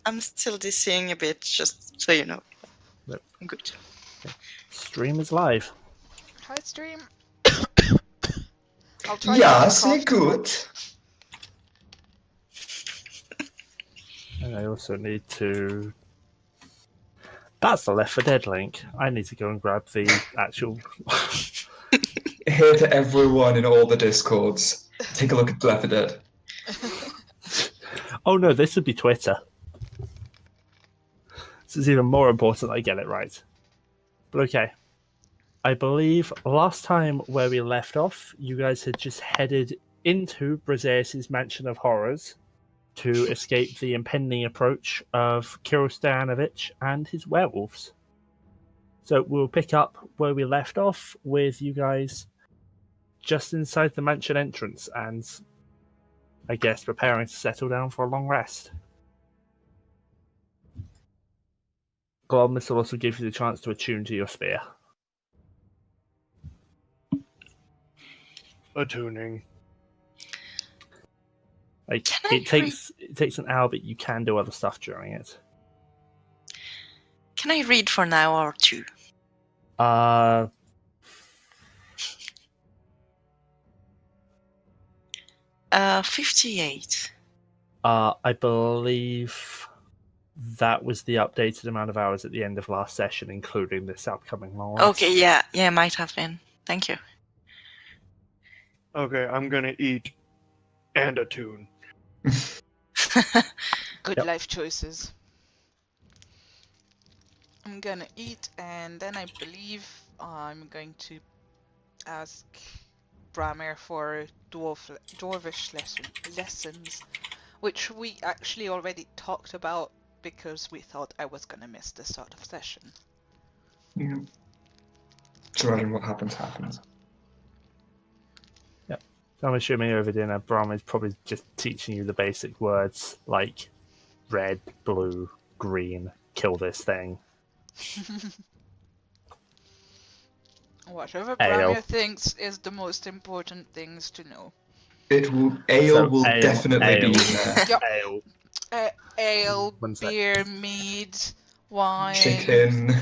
I'm still dizzying a bit, just so you know. Yep. I'm good. Stream is live. Hi, stream. I'll try Ja, not to sehr cough too gut. much. And I also need to... That's the Left 4 Dead link. I need to go and grab the actual... Here to everyone in all the discords. Take a look at Left 4 Dead. Oh no, this would be Twitter. This is even more important I get it right. But okay. I believe last time where we left off, you guys had just headed into Bryseis' Mansion of Horrors to escape the impending approach of Kirostanovic and his werewolves. So we'll pick up where we left off with you guys just inside the mansion entrance and, I guess, preparing to settle down for a long rest. Glom, this will also give you the chance to attune to your spear. Attuning. Like, it takes an hour, but you can do other stuff during it. Can I read for an hour or two? 58. I believe that was the updated amount of hours at the end of last session, including this upcoming long rest. Okay, yeah, might have been. Thank you. Okay, I'm gonna eat and attune. Good Yep. life choices. I'm gonna eat, and then I believe I'm going to ask Brammyr for dwarvish lessons, which we actually already talked about because we thought I was gonna miss the start of session. Yeah. So imagine what happens. So I'm assuming over dinner, Bram is probably just teaching you the basic words like red, blue, green, kill this thing. Whatever Ale. Brammyr thinks is the most important things to know. Ale will ale, definitely be in ale. there. Yep. Ale. Ale, One sec. beer, mead, wine. Chicken,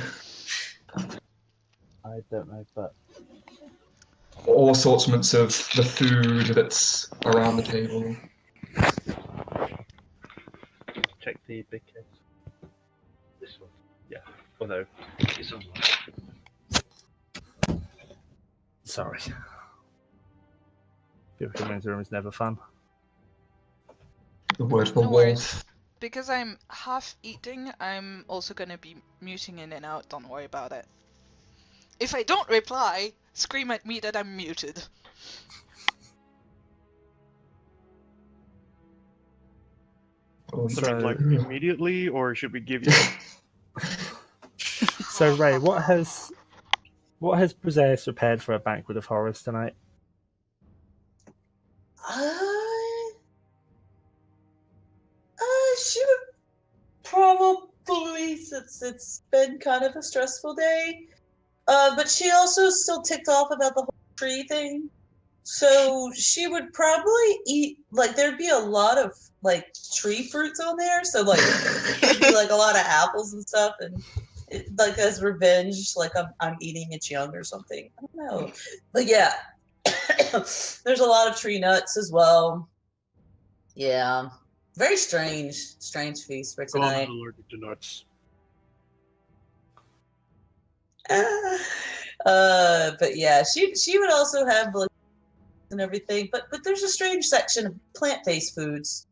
I don't know, but all sorts of the food that's around the table. check the big case. This one. Yeah. Although it's on. Sorry. People coming into the room is never fun. The word for No wolf. worries. Because I'm half eating, I'm also gonna be muting in and out, don't worry about it. If I don't reply, scream at me that I'm muted. So- Like immediately, or should we give you? So Ray, what has Bryseis prepared for a banquet of horrors tonight? She would probably, since it's been kind of a stressful day. But she also is still ticked off about the whole tree thing. So she would probably eat, like, there'd be a lot of, like, tree fruits on there. So, like, there'd be, like, a lot of apples and stuff. And, like, as revenge, like, I'm eating its young or something. I don't know. But, yeah. There's a lot of tree nuts as well. Yeah. Very strange feast for Glom is tonight. allergic to nuts. But yeah, she would also have like and everything, but there's a strange section of plant-based foods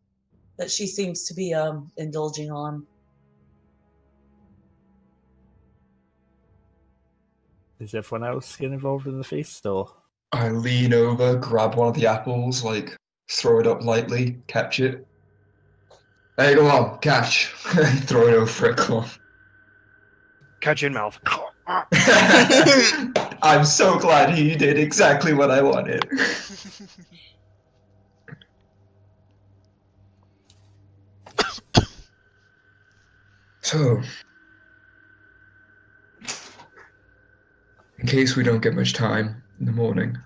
that she seems to be indulging on. Is everyone else getting involved in the feast, or? I lean over, grab one of the apples, like throw it up lightly, catch it. Hey, go on, catch. Throw it over for a claw. Catch in mouth. I'm so glad he did exactly what I wanted. So, in case we don't get much time in the morning,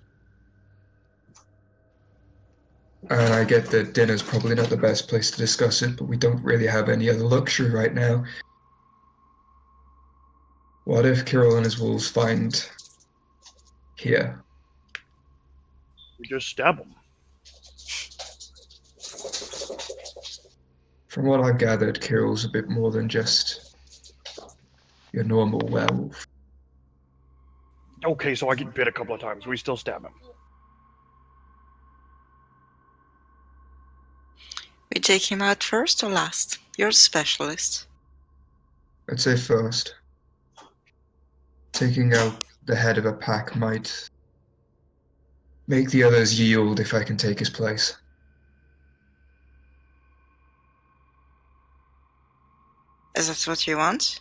And I get that dinner's probably not the best place to discuss it, but we don't really have any other luxury right now. What if Kirill and his wolves find here? We just stab them. From what I've gathered, Kirill's a bit more than just your normal werewolf. Okay, so I get bit a couple of times. We still stab him. We take him out first or last? You're the specialist. I'd say first. Taking out the head of a pack might make the others yield if I can take his place. Is that what you want?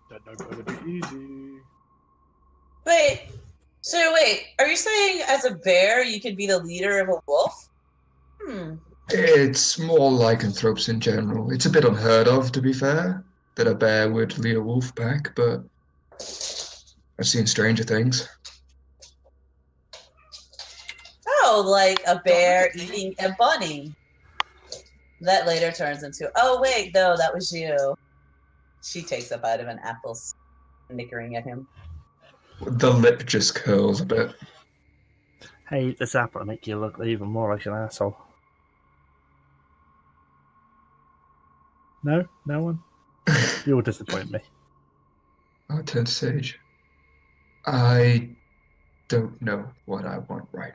That's not gonna be easy. Wait. So wait, are you saying as a bear you could be the leader of a wolf? It's more lycanthropes in general. It's a bit unheard of, to be fair, that a bear would lead a wolf pack, but I've seen stranger things. Oh, like a bear Don't look at me. eating a bunny. That later turns into, oh wait, no, that was you. She takes a bite of an apple, snickering at him. The lip just curls a bit. Hey, eat this apple and make you look even more like an asshole. No? No one? You'll disappoint me. I'll turn to Sage. I don't know what I want right.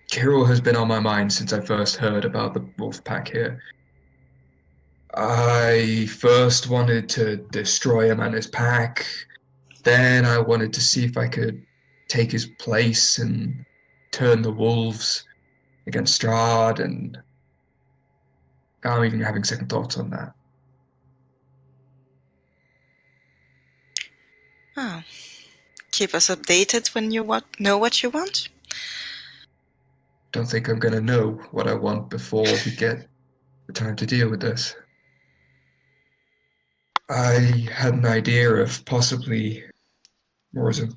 Kirill has been on my mind since I first heard about the wolf pack here. I first wanted to destroy him and his pack. Then I wanted to see if I could take his place and turn the wolves against Strahd, and I'm even having second thoughts on that. Oh. Keep us updated when you know what you want. Don't think I'm gonna know what I want before we get the time to deal with this. I had an idea of possibly, more as a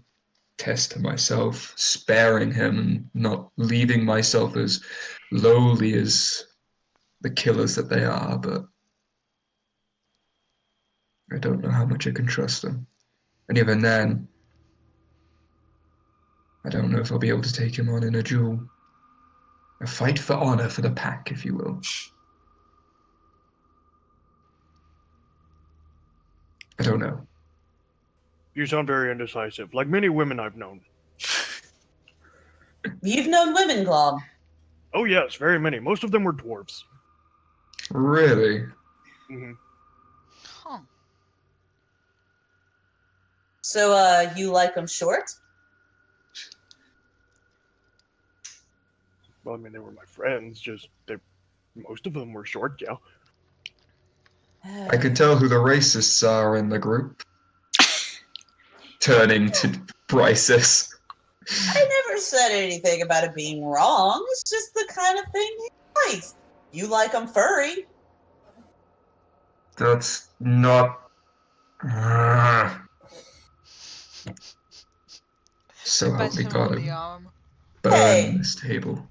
test to myself, sparing him and not leaving myself as lowly as the killers that they are, but I don't know how much I can trust them. And even then, I don't know if I'll be able to take him on in a duel. A fight for honor for the pack, if you will. I don't know. You sound very indecisive, like many women I've known. You've known women, Glom. Oh yes, very many. Most of them were dwarves. Really? Hmm. Huh. So, you like them short? Well, I mean, they were my friends. Most of them were short, yeah. I can tell who the racists are in the group. Turning to Bryseis. I never said anything about it being wrong. It's just the kind of thing he likes. You like them furry. That's not. So I help bite me him God, on the I'm arm. burn Hey. this table.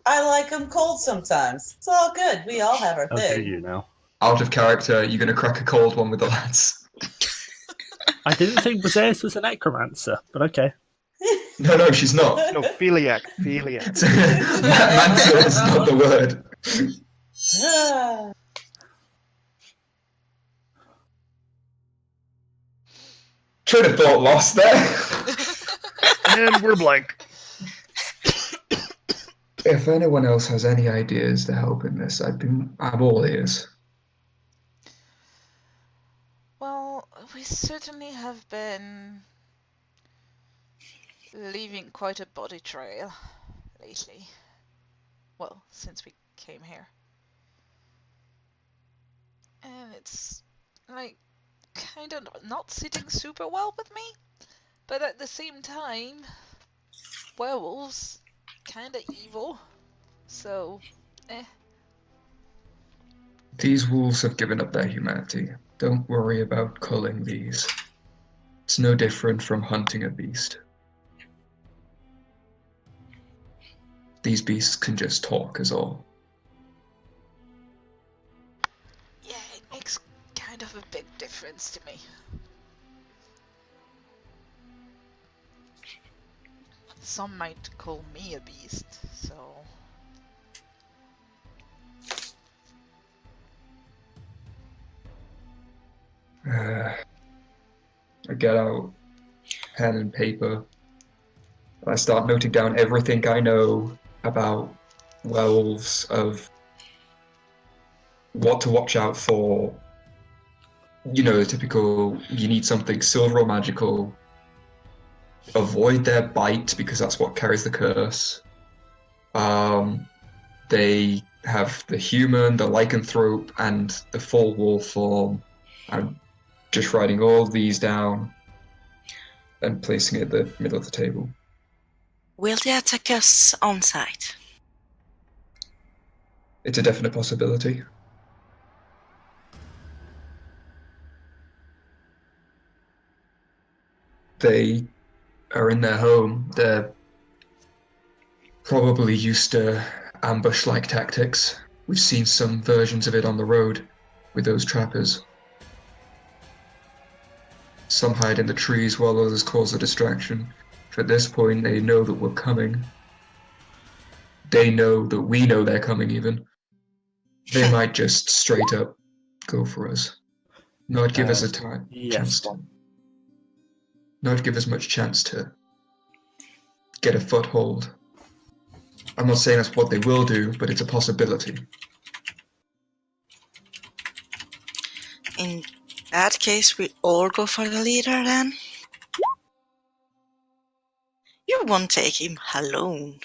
I like them cold sometimes. It's all good. We all have our How do thing. you now? Out of character, you're gonna crack a cold one with the lads. I didn't think Bryseis was a necromancer, but okay. No, she's not. No, philiac. Philiac. Mancer is not the word. Train of thought lost there. And we're blank. If anyone else has any ideas to help in this, I'm all ears. Well, we certainly have been leaving quite a body trail lately. Well, since we came here. And it's, like, kind of not sitting super well with me. But at the same time, werewolves, kind of evil. So, These wolves have given up their humanity. Don't worry about culling these. It's no different from hunting a beast. these beasts can just talk is all. Yeah, it makes kind of a big difference to me. Some might call me a beast, so... I get out pen and paper. I start noting down everything I know about werewolves, of what to watch out for. You know, the typical, you need something silver or magical. Avoid their bite because that's what carries the curse. They have the human, the lycanthrope, and the full wolf form. I'm just writing all these down and placing it at the middle of the table. Will they attack us on site? It's a definite possibility. They are in their home. They're probably used to ambush-like tactics. We've seen some versions of it on the road with those trappers. Some hide in the trees while others cause a distraction. But at this point, they know that we're coming. They know that we know they're coming even. They might just straight up go for us. Not give us a chance Yes. to. Not give us much chance to get a foothold. I'm not saying that's what they will do, but it's a possibility. In that case, we all go for the leader then? You won't take him alone.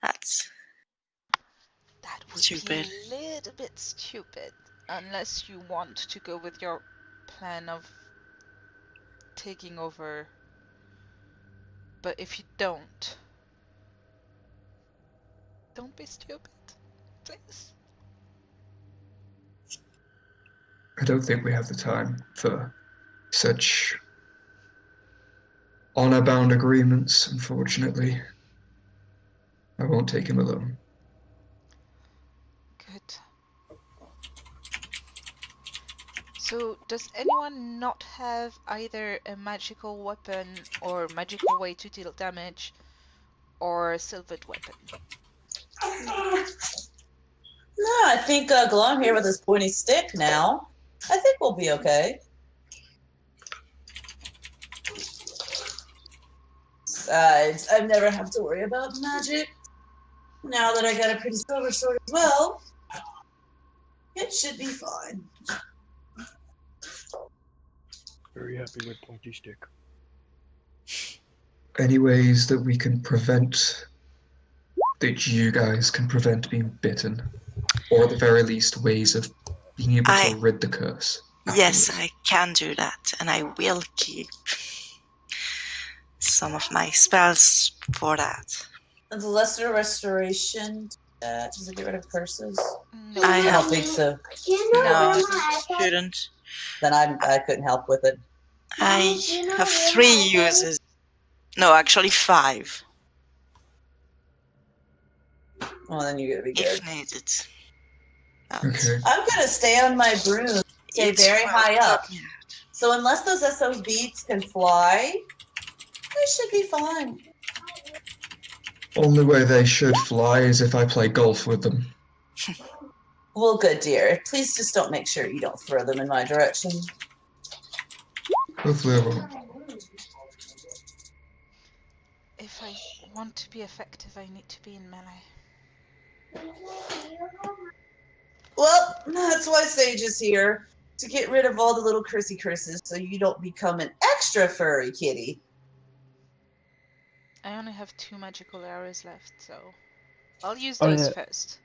That's That would stupid. be a little bit stupid, unless you want to go with your plan of taking over. But if you don't be stupid, please. I don't think we have the time for such honor-bound agreements, unfortunately. I won't take him alone. Good. So, does anyone not have either a magical weapon or magical way to deal damage, or a silvered weapon? No, I think Glom here with his pointy stick now. I think we'll be okay. Besides, I never have to worry about magic. Now that I got a pretty silver sword as well, it should be fine. Very happy with pointy stick. Any ways that we can prevent, that you guys can prevent being bitten? Or at the very least, ways of being able to rid the curse? Yes, afterwards? I can do that, and I will keep some of my spells for that. And the lesser restoration, does it get rid of curses? No. I I don't have think so. no, shouldn't. Then I couldn't help with it. I have 3 uses. No, actually 5, Well, then you're gonna be good. if needed. Okay. I'm gonna stay on my broom, stay It's very well high up. taken. So unless those SOBs can fly, they should be fine. Only way they should fly is if I play golf with them. Well, good dear. Please just don't make sure you don't throw them in my direction. Hopefully I won't. If I want to be effective, I need to be in melee. Well, that's why Sage is here. To get rid of all the little cursey curses so you don't become an extra furry kitty. I only have 2 magical arrows left, so I'll use Oh, those yeah. first.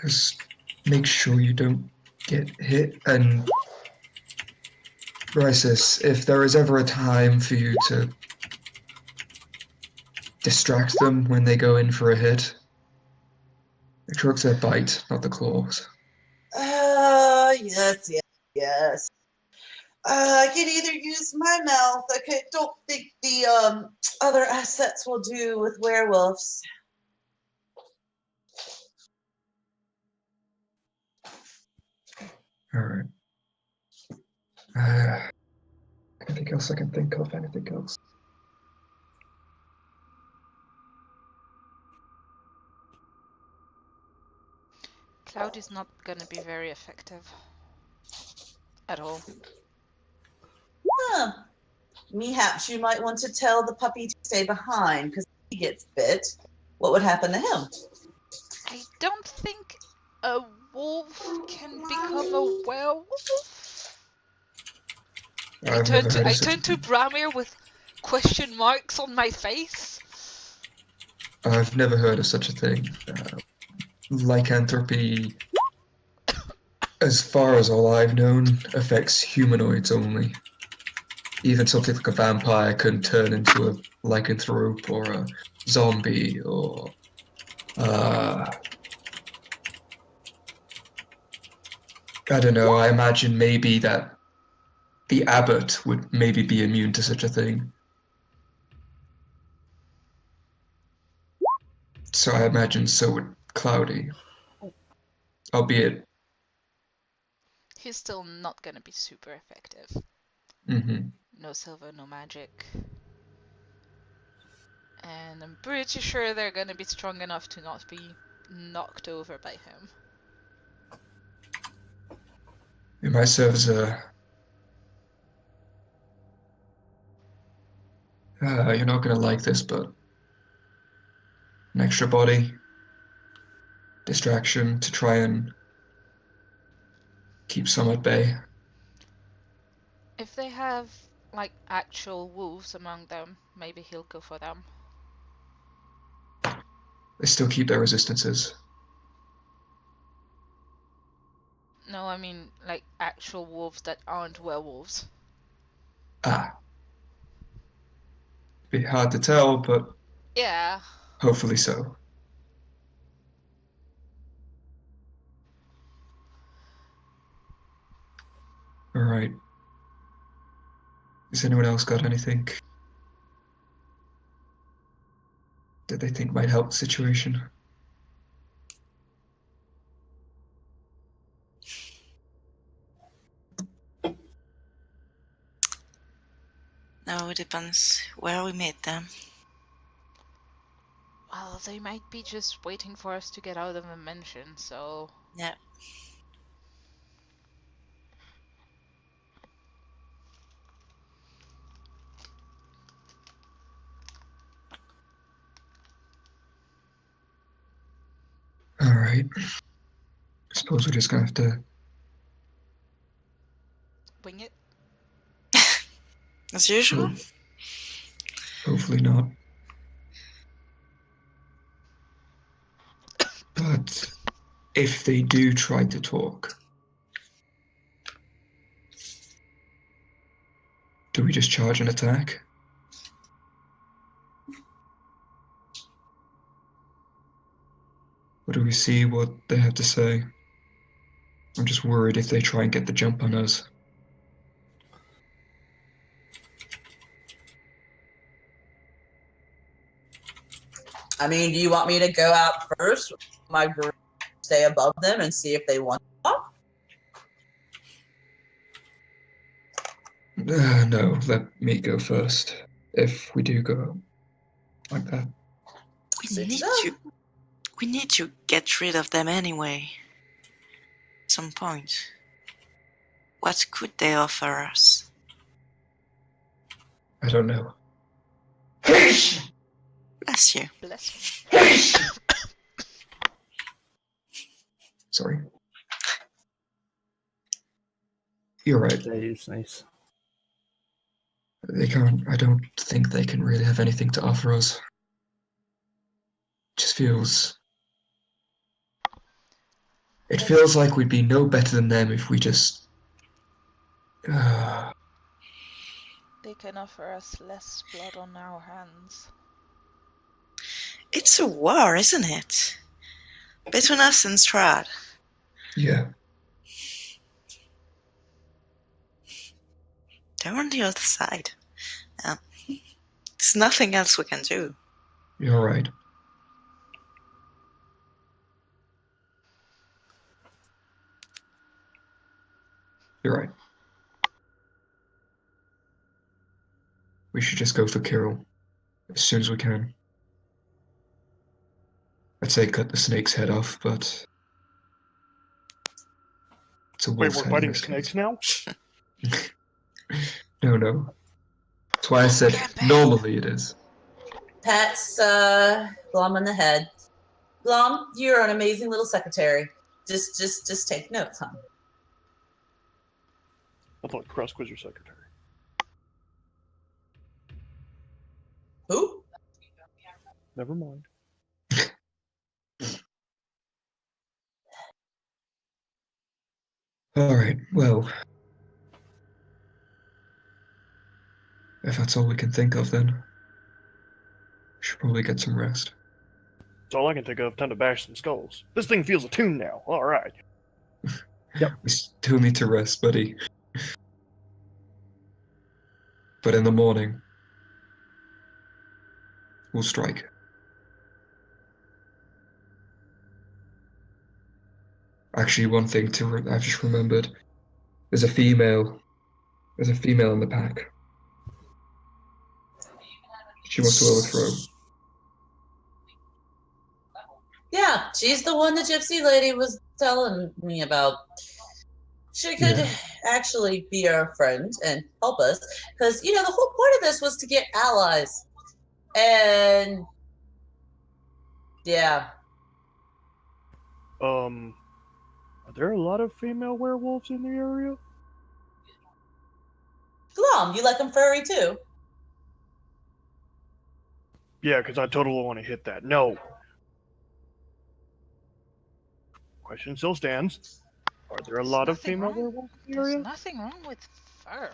Just make sure you don't get hit. And Bryseis, if there is ever a time for you to distract them when they go in for a hit, make sure it's their bite, not the claws. Yes. I can either use my mouth. Okay, don't think the other assets will do with werewolves. Alright. Anything else I can think of? Anything else? Cloud is not gonna be very effective. At all. Huh. Perhaps you might want to tell the puppy to stay behind, because if he gets bit, what would happen to him? I don't think a wolf can become a werewolf. I I've never heard of I such a turned to thing. Brammyr with question marks on my face. I've never heard of such a thing. Lycanthropy, as far as all I've known, affects humanoids only. Even something like a vampire can turn into a lycanthrope or a zombie or I don't know, I imagine maybe that the abbot would maybe be immune to such a thing. So I imagine so would Cloudy. Albeit, He's still not gonna be super effective. No silver, no magic. And I'm pretty sure they're gonna be strong enough to not be knocked over by him. it might serve as a... you're not gonna like this, but an extra body, distraction to try and keep some at bay. If they have, like, actual wolves among them, maybe he'll go for them. They still keep their resistances. No, I mean, like, actual wolves that aren't werewolves. Ah. Be hard to tell, but Yeah. hopefully so. Alright. Has anyone else got anything that they think might help the situation? No, it depends where we meet them. Well, they might be just waiting for us to get out of the mansion, so... Yeah. Alright. I suppose we're just gonna have to... Wing it? As usual? Hopefully not. But if they do try to talk, do we just charge an attack? Or do we see what they have to say? I'm just worried if they try and get the jump on us. I mean, do you want me to go out first? My group stay above them and see if they want to talk? No, let me go first. If we do go like that. We need to get rid of them anyway. At some point. What could they offer us? I don't know. Bless you. Bless me. Sorry. You're right. That is nice. They can't. I don't think they can really have anything to offer us. Just feels. It feels like we'd be no better than them if we just. They can offer us less blood on our hands. It's a war, isn't it? Between us and Strahd. Yeah. They're on the other side. There's nothing else we can do. You're right. You're right. We should just go for Kirill as soon as we can. I'd say cut the snake's head off, but it's a Wait, wolf's we're head in fighting this snakes case. now? No. That's why I said Campaign. normally it is. Pats Glom on the head. Glom, you're an amazing little secretary. Just take notes, huh? I thought Krusk was your secretary. Who? Never mind. All right, well, if that's all we can think of, then we should probably get some rest. That's all I can think of. Time to bash some skulls. This thing feels attuned now. All right. We still need to rest, buddy. But in the morning, we'll strike. Actually, one thing I've just remembered. There's a female in the pack. She wants to overthrow. Yeah, she's the one the gypsy lady was telling me about. She could actually be our friend and help us, because the whole point of this was to get allies. And yeah, Are there a lot of female werewolves in the area? Glom, you like them furry too? Yeah, because I totally want to hit that. No. Question still stands. Are there a lot of Nothing female wrong. werewolves in the There's area? nothing wrong with fur.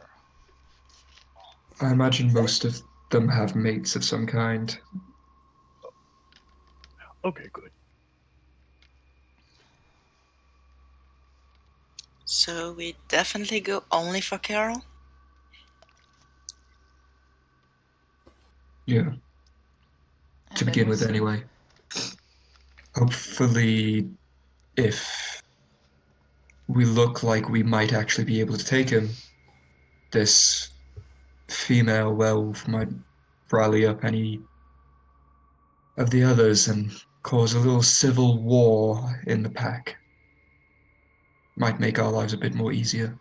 I imagine most of them have mates of some kind. Okay, good. So we definitely go only for Carol? Yeah, And to then begin we'll with see. anyway. Hopefully, if we look like we might actually be able to take him, this female werewolf might rally up any of the others and cause a little civil war in the pack. Might make our lives a bit more easier.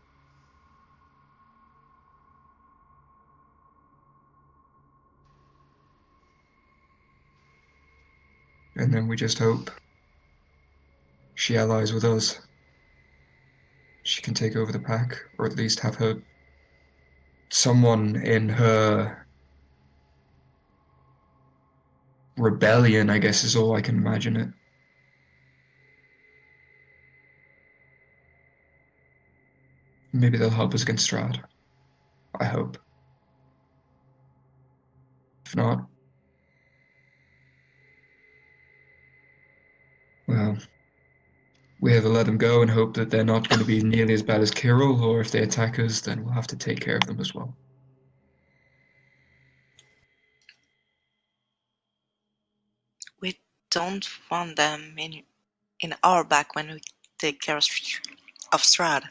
And then we just hope she allies with us. She can take over the pack, or at least have her someone in her rebellion, I guess is all I can imagine it. Maybe they'll help us against Strahd. I hope. If not, well, we either let them go and hope that they're not going to be nearly as bad as Kirill, or if they attack us, then we'll have to take care of them as well. We don't want them in our back when we take care of Strahd.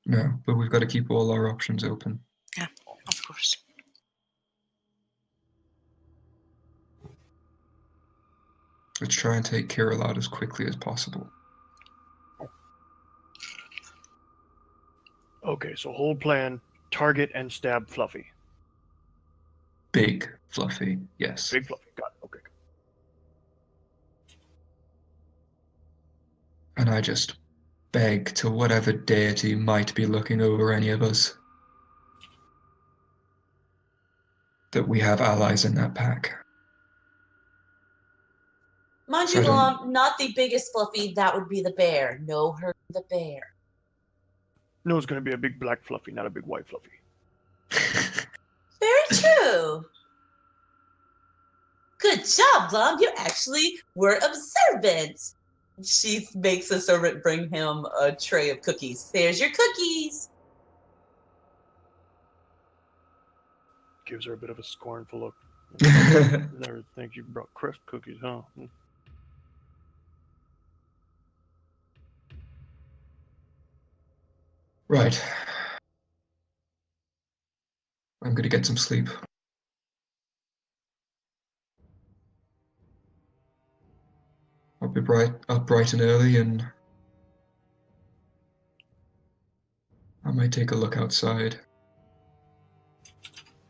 No, but we've got to keep all our options open. Yeah, of course. Let's try and take Kirill out as quickly as possible. Okay, so whole plan, target and stab Fluffy. Big Fluffy, yes. Big Fluffy, got it. Okay. And I just beg to whatever deity might be looking over any of us that we have allies in that pack. Mind So you, I don't- Glom, not the biggest Fluffy. That would be the bear. No, her the bear. No, it's going to be a big black Fluffy, not a big white Fluffy. Very true. Good job, Glom. You actually were observant. She makes a servant bring him a tray of cookies. There's your cookies. Gives her a bit of a scornful look. Never think you brought crisp cookies, huh? Right. I'm gonna get some sleep. I'll be up bright and early, and I might take a look outside,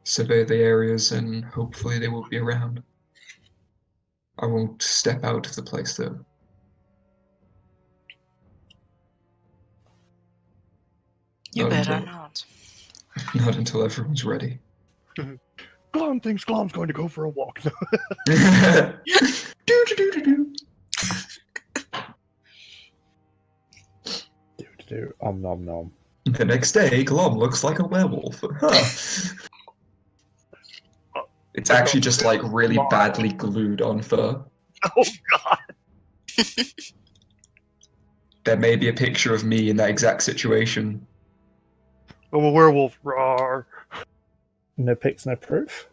survey the areas, and hopefully they will be around. I won't step out of the place, though. You Not better until- not. Not until everyone's ready. Glom thinks Glom's going to go for a walk. Do-do-do-do-do. Nom nom nom. The next day, Glom looks like a werewolf. Huh. It's actually just like really badly glued on fur. Oh god! There may be a picture of me in that exact situation. I'm a werewolf. Roar. No pics, no proof.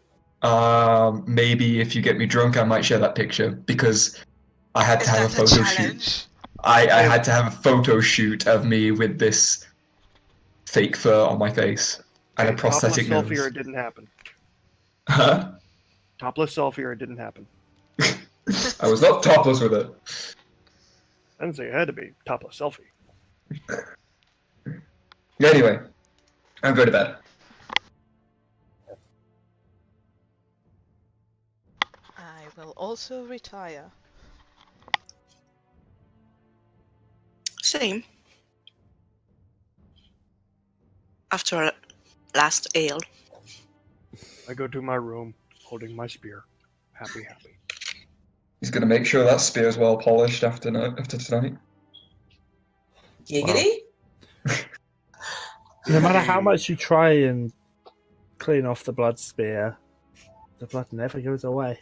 Maybe if you get me drunk, I might share that picture because I had Is to have a that a photo shoot. challenge? I had to have a photo shoot of me with this fake fur on my face and a prosthetic Topless selfie or nose. it didn't happen. Huh? Topless selfie or it didn't happen. I was not topless with it. I didn't say it had to be topless selfie. Anyway, I'm going to bed. I will also retire. Same. After last ale. I go to my room, holding my spear. Happy. He's going to make sure that spear is well polished after tonight. Giggity? No matter how much you try and clean off the blood spear, the blood never goes away.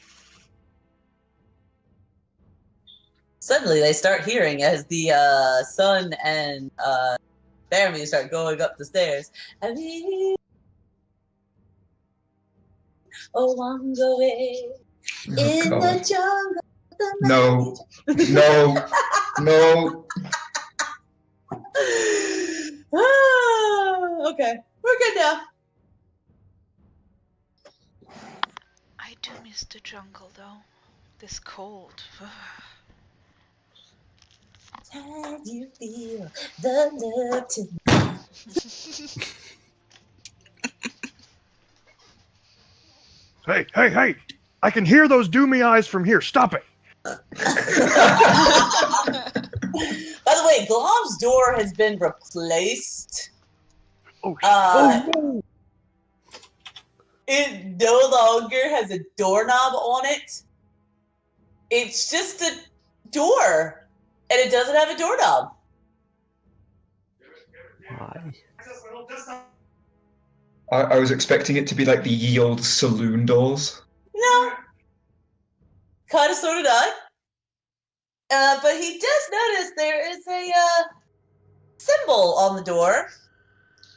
Suddenly they start hearing as the son and Brammyr start going up the stairs. I mean, oh, I'm going in God. the jungle. No. No. Okay, we're good now. I do miss the jungle though. This cold. Can you feel the love tonight? Hey! I can hear those doomy eyes from here. Stop it! By the way, Glom's door has been replaced. Oh, It no longer has a doorknob on it. It's just a door. And it doesn't have a doorknob. Why? I was expecting it to be like the ye old saloon doors. No. Kind of, sort of not. But he does notice there is a symbol on the door.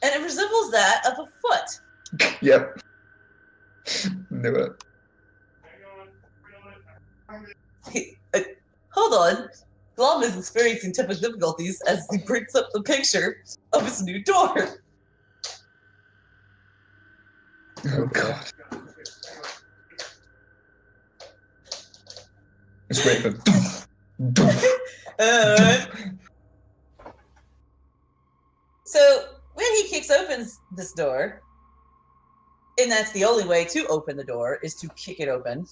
And it resembles that of a foot. Yep. Knew it. Hold on. Glom is experiencing typical difficulties as he brings up the picture of his new door. Oh god. Just wait for So when he kicks open this door, and that's the only way to open the door is to kick it open,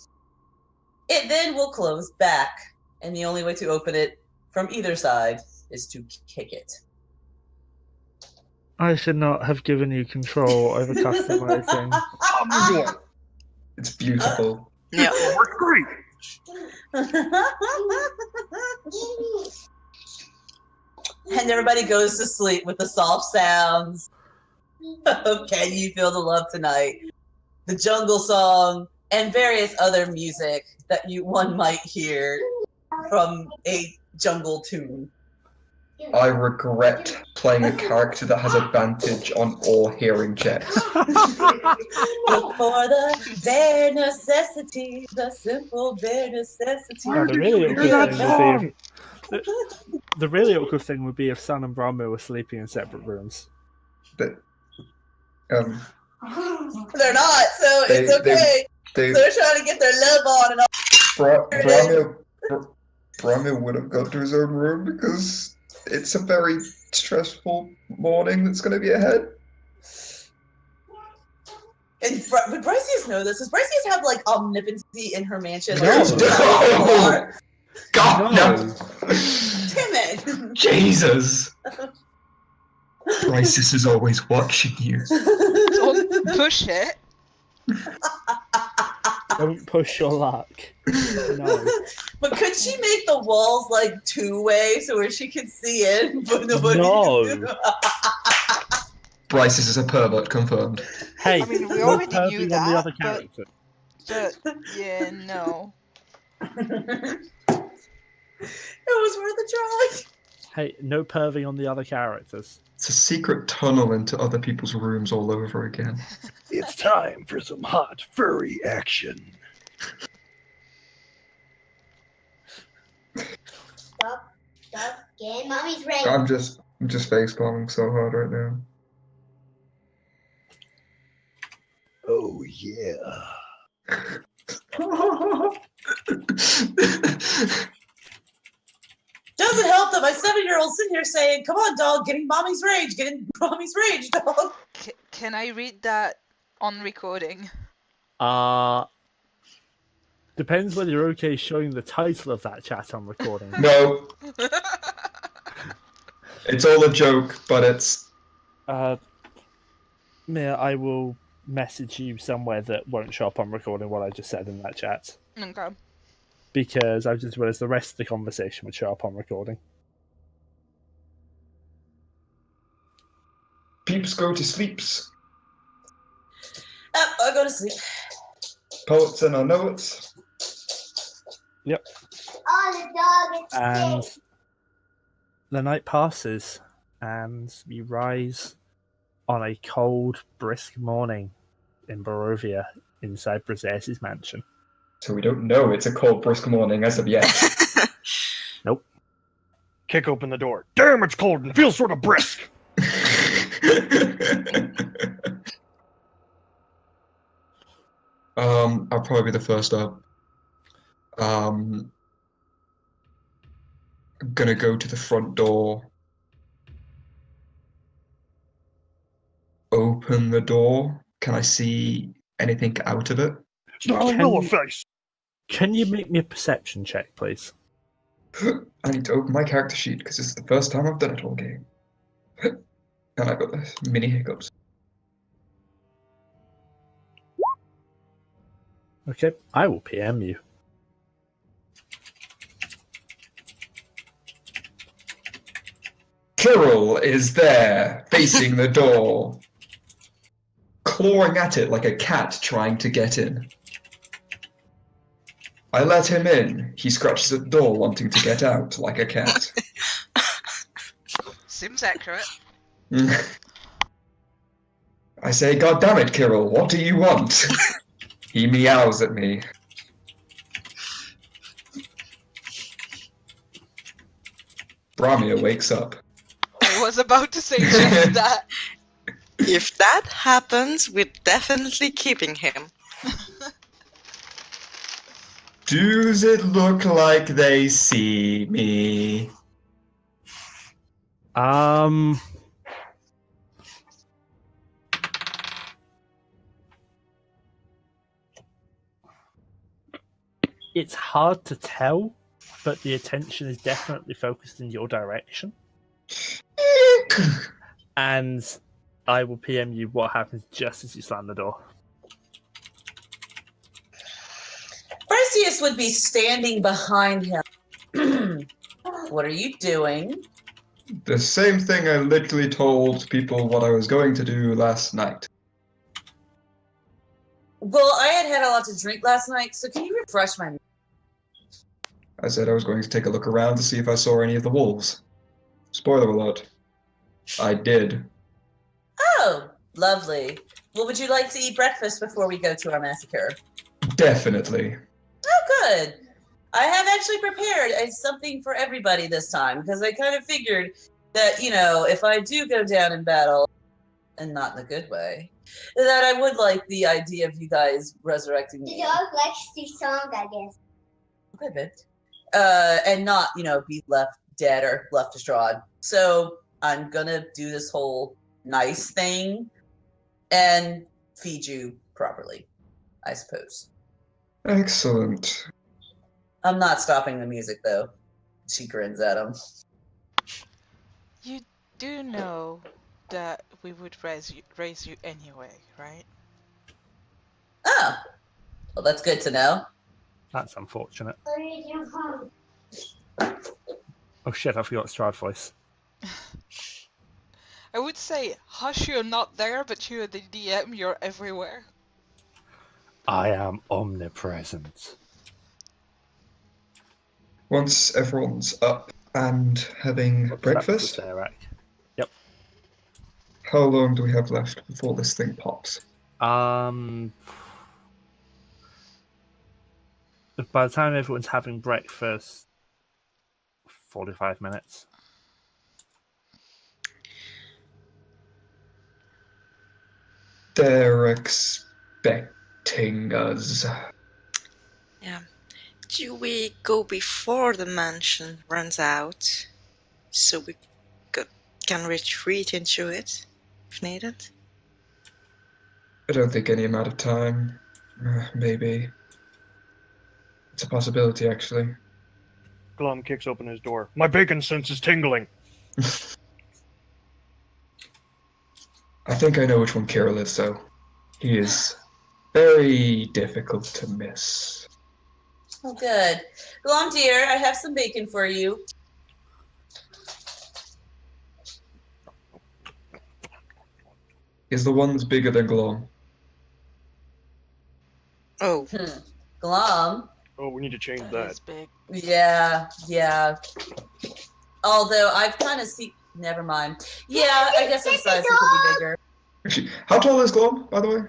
it then will close back, and the only way to open it from either side is to kick it. I should not have given you control over customizing. It's beautiful. Yeah. Works great. And everybody goes to sleep with the soft sounds of Can You Feel the Love Tonight, the jungle song, and various other music that one might hear from a jungle tune. I regret playing a character that has advantage on all hearing checks. Look for the bare necessities, the simple bare necessities. Now, the really awkward hear that thing would be the really awkward thing would be if San and Brammyr were sleeping in separate rooms. But, They're not, so it's okay. They, So they're trying to get their love on and all. Brammyr would have gone to his own room because it's a very stressful morning that's going to be ahead. And would Bryseis know this? Does Bryseis have like omnipotency in her mansion? No. No. God, no. Damn it! Jesus. Bryseis is always watching you. Don't push it. Don't push your luck. No. But could she make the walls like two-way so where she could see in? But nobody No. Bryseis is a pervert, confirmed. Hey, I mean, we no already perving knew on the that, other but- character. But yeah, no. It was worth a try. Hey, no perving on the other characters. It's a secret tunnel into other people's rooms all over again. It's time for some hot, furry action. Stop getting mommy's ready. I'm just face palming so hard right now. Oh, yeah. Doesn't help that my 7-year-old's sitting here saying, "Come on, dog, getting mommy's rage, dog." Can I read that on recording? Depends whether you're okay showing the title of that chat on recording. No. It's all a joke, but it's... Miya, I will message you somewhere that won't show up on recording what I just said in that chat. Okay. Because I just realized the rest of the conversation would show up on recording. Peeps go to sleeps. I'll go to sleep. Poets and our notes. Yep. Oh, the dog is And sick. the night passes, and you rise on a cold, brisk morning in Barovia, inside Bryseis' mansion. So we don't know it's a cold, brisk morning as of yet. Nope. Kick open the door. Damn, it's cold and feels sort of brisk. I'll probably be the first up. I'm gonna go to the front door. Open the door. Can I see anything out of it? Snarling Nulliface. Can you make me a perception check, please? I need to open my character sheet because it's the first time I've done it all game. And I got this mini hiccups. Okay, I will PM you. Kirill is there, facing the door, clawing at it like a cat trying to get in. I let him in. He scratches at the door, wanting to get out, like a cat. Seems accurate. I say, God damn it, Kirill, what do you want? He meows at me. Brammyr wakes up. I was about to say just that. If that happens, we're definitely keeping him. Does it look like they see me? It's hard to tell, but the attention is definitely focused in your direction. And I will PM you what happens just as you slam the door. Bryseis would be standing behind him. What are you doing? The same thing I literally told people what I was going to do last night. Well, I had a lot to drink last night, so can you refresh my memory? I said I was going to take a look around to see if I saw any of the wolves. Spoiler alert. I did. Oh, lovely. Well, would you like to eat breakfast before we go to our massacre? Definitely. Oh, good. I have actually prepared something for everybody this time because I kind of figured that, if I do go down in battle, and not in a good way, that I would like the idea of you guys resurrecting The me. dog likes the song, I guess. Okay, bit. And not, be left dead or left to Strahd. So I'm gonna do this whole nice thing and feed you properly, I suppose. Excellent. I'm not stopping the music though. She grins at him. You do know that we would raise you anyway, right? Oh, well, that's good to know. That's unfortunate. Where is your home? Oh shit, I forgot Strahd voice. I would say, hush, you're not there, but you're the DM, you're everywhere. I am omnipresent. Once everyone's up and having Oops, breakfast, that was the Cleric. Yep. how long do we have left before this thing pops? By the time everyone's having breakfast, 45 minutes. They're expecting us. Yeah. Do we go before the mansion runs out, so we can retreat into it if needed? I don't think any amount of time. Maybe. It's a possibility, actually. Glom kicks open his door. My bacon sense is tingling. I think I know which one Kirill is, though. He is very difficult to miss. Oh, good. Glom, dear, I have some bacon for you. Is the one's bigger than Glom? Oh, Glom? Oh, we need to change That that. is big. Yeah. Although I've kind of seen. Never mind. Yeah, I guess in size it could be bigger. Actually, how tall is Glom, by the way?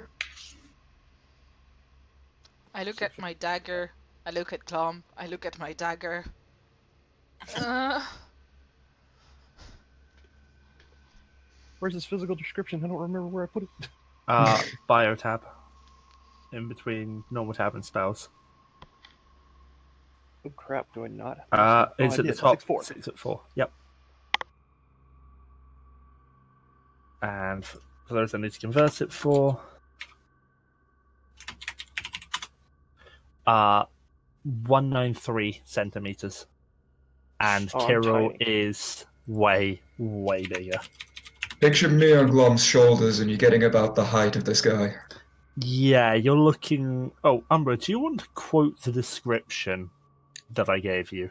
I look at my dagger, I look at Glom, I look at my dagger. Where's his physical description? I don't remember where I put it. Bio tab. In between normal tab and spells. Oh crap, do I not? It's at the top. 6'4". 6'4". Yep. And for those I need to convert it for, 193 centimeters. And Oh, I'm Kirill tiny. is way, way bigger. Picture me on Glom's shoulders and you're getting about the height of this guy. Yeah, you're looking... Oh, Umbra, do you want to quote the description that I gave you?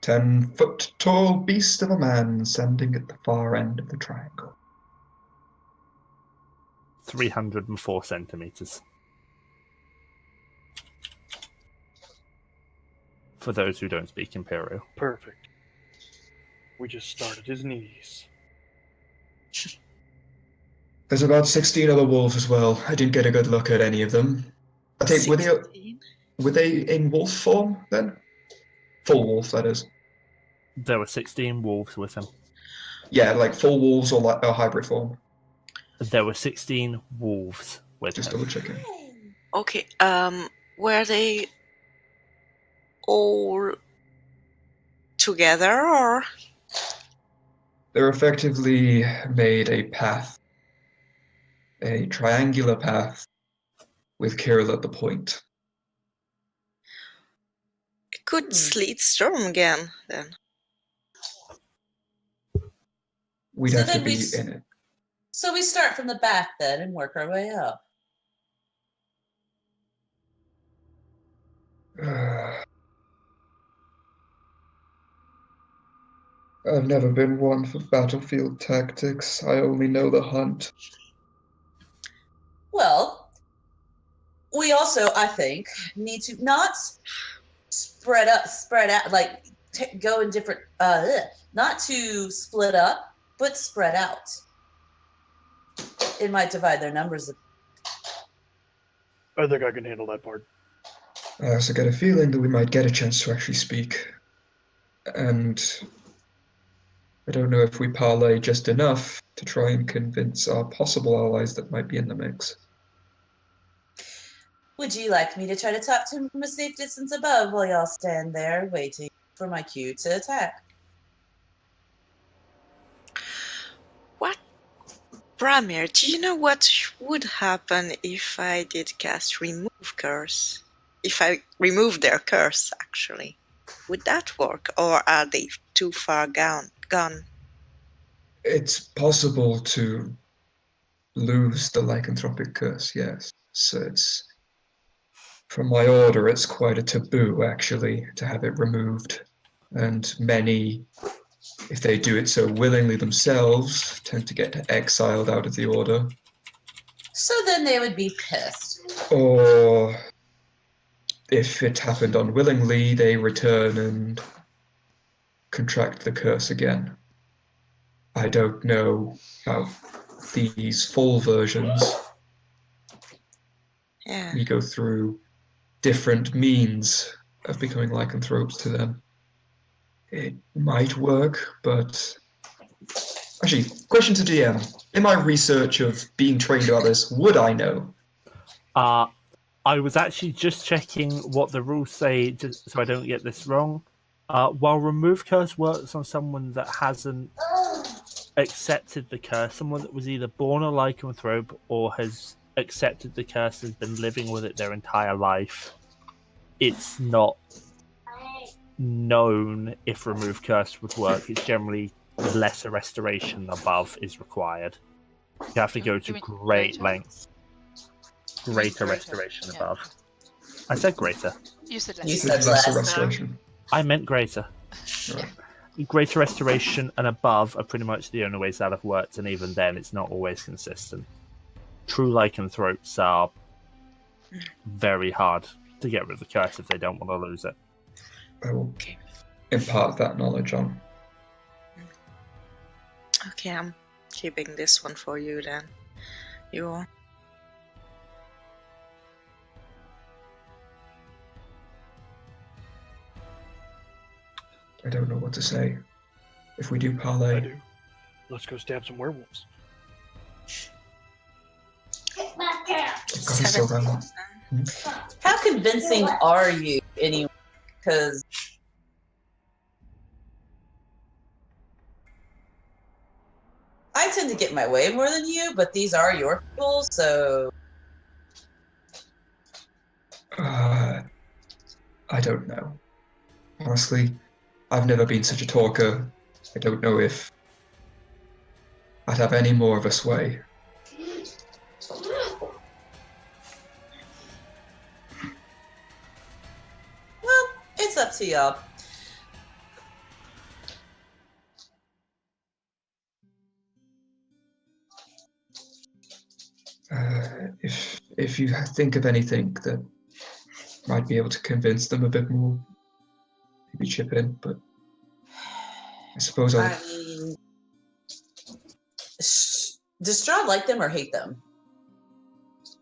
10-foot tall beast of a man standing at the far end of the triangle. 304 centimeters. For those who don't speak Imperial. Perfect. We just started his knees. There's about 16 other wolves as well. I didn't get a good look at any of them. I think, 16? were they in wolf form then? Full wolf, that is. There were 16 wolves with him. Yeah, like full wolves or like a hybrid form. There were 16 wolves with Just him. double checking. Okay, were they all together, or? They're effectively made a path. A triangular path with Kirill at the point. Could Sleet Storm again, then. We'd So have to then be we- in it. So we start from the back then and work our way up. I've never been one for battlefield tactics. I only know the hunt. Well, we also, I think, need to not spread out, like go in different, not to split up, but spread out. It might divide their numbers. I think I can handle that part. I also get a feeling that we might get a chance to actually speak. And I don't know if we parlay just enough to try and convince our possible allies that might be in the mix. Would you like me to try to talk to him from a safe distance above while y'all stand there waiting for my cue to attack? What? Brammyr, do you know what would happen if I did cast Remove Curse? If I remove their curse, actually. Would that work, or are they too far gone? It's possible to lose the lycanthropic curse, yes. So it's, from my order, it's quite a taboo, actually, to have it removed. And many, if they do it so willingly themselves, tend to get exiled out of the order. So then they would be pissed. Or if it happened unwillingly, they return and contract the curse again. I don't know how these full versions. Yeah. We go through different means of becoming lycanthropes to them. It might work, but actually, question to DM. In my research of being trained about this, would I know? I was actually just checking what the rules say, just so I don't get this wrong. While Remove Curse works on someone that hasn't accepted the curse, someone that was either born a lycanthrope or has accepted the curse, has been living with it their entire life, it's not known if Remove Curse would work. It's generally lesser restoration above is required. You have to go to great lengths. Greater restoration above. I said greater. You said less. You said Lesser less. restoration. I meant greater. Right. Greater restoration and above are pretty much the only ways that have worked, and even then it's not always consistent. True lycanthropes are very hard to get rid of the curse if they don't want to lose it. I will impart that knowledge on. Okay, I'm keeping this one for you then. You are. I don't know what to say. If we do I parlay, do. Let's go stab some werewolves. I've got to still that one. How convincing are you anyway? Because I tend to get my way more than you, but these are your people, so I don't know. Honestly, I've never been such a talker. I don't know if I'd have any more of a sway. well, it's up to y'all. If you think of anything that might be able to convince them a bit more, maybe chip in. But I suppose I'll. I mean, does Strahd like them or hate them?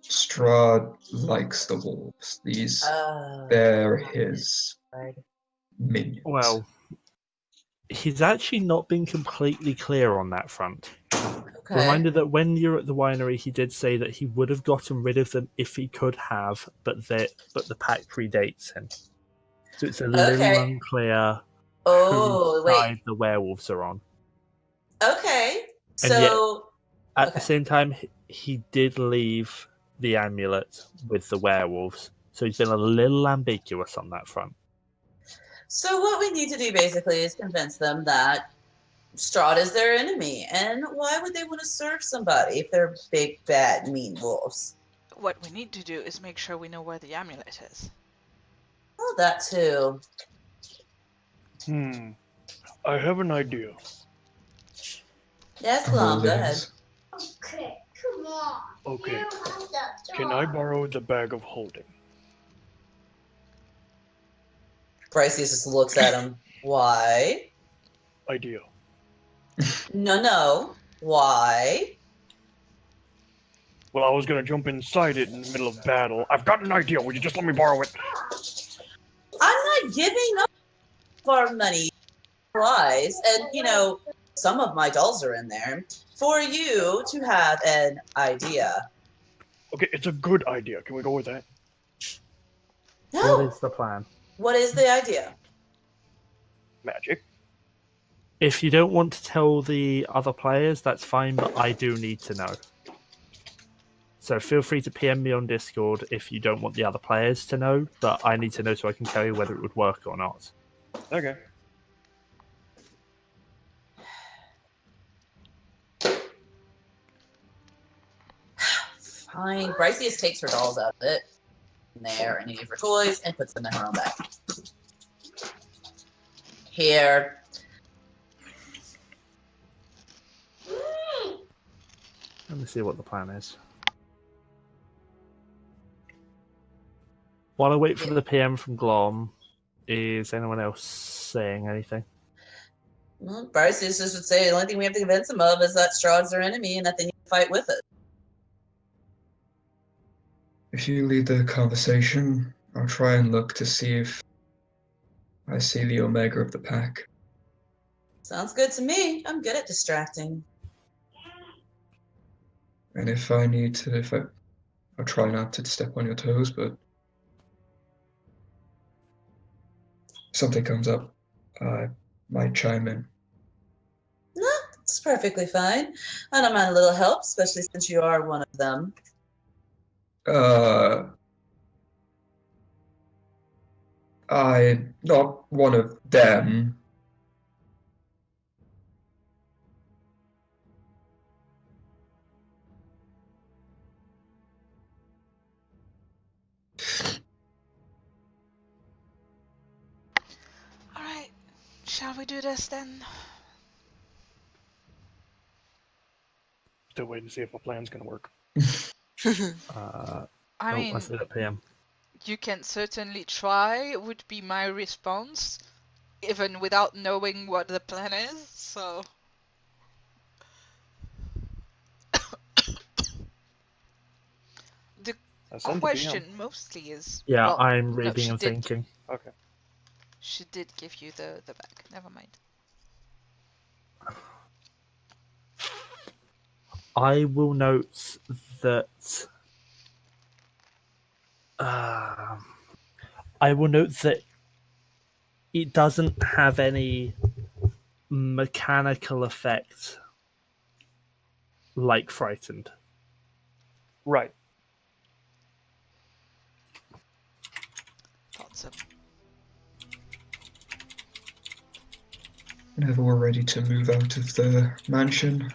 Strahd likes the wolves. They're his minions. Well, he's actually not been completely clear on that front. Okay. Reminder that when you're at the winery, he did say that he would have gotten rid of them if he could have, but the pact predates him. So it's a little unclear whose side the werewolves are on. Okay. And So yet, at the same time, he did leave the amulet with the werewolves. So he's been a little ambiguous on that front. So what we need to do basically is convince them that Strahd is their enemy, and why would they want to serve somebody if they're big, bad, mean wolves? What we need to do is make sure we know where the amulet is. Oh, that too. I have an idea. Yes, Glom, go ahead. Okay, come on. Okay, can I borrow the bag of holding? Bryseis just looks at him. Why? Idea. No. Why? Well, I was gonna jump inside it in the middle of battle. I've got an idea. Would you just let me borrow it? I'm not giving up our money prize, and some of my dolls are in there for you to have an idea. Okay, it's a good idea. Can we go with that? No. What is the plan? What is the idea? Magic. If you don't want to tell the other players, that's fine, but I do need to know. So feel free to PM me on Discord if you don't want the other players to know, but I need to know so I can tell you whether it would work or not. Okay. Fine. Bryseis takes her dolls out of it, in there, and any of her toys, and puts them in her own bag. Here. Let me see what the plan is. While I wait for the PM from Glom, is anyone else saying anything? Well, Bryseis just would say the only thing we have to convince him of is that Strahd's their enemy and that they need to fight with it. If you lead the conversation, I'll try and look to see if I see the Omega of the pack. Sounds good to me. I'm good at distracting. And if I need to, I'll try not to step on your toes, but if something comes up, I might chime in. No, it's perfectly fine. I don't mind a little help, especially since you are one of them. I'm not one of them. Alright, shall we do this then? Still waiting to see if my plan's gonna work. I mean, I see that PM. you can certainly try, would be my response, even without knowing what the plan is, so... The I sent the question mostly is... Yeah, well, I'm no, reading she and did, thinking. PM. Okay. She did give you the bag, never mind. I will note that. I will note that it doesn't have any mechanical effect like Frightened. Right. Thought so. Whenever we're ready to move out of the mansion.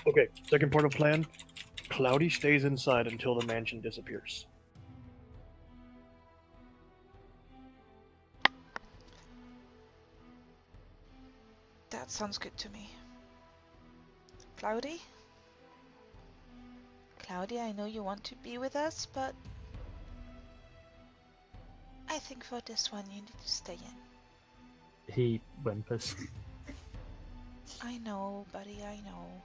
Okay, second part of plan. Cloudy stays inside until the mansion disappears. That sounds good to me. Cloudy? Cloudy, I know you want to be with us, but I think for this one you need to stay in. He whimpers. I know, buddy, I know.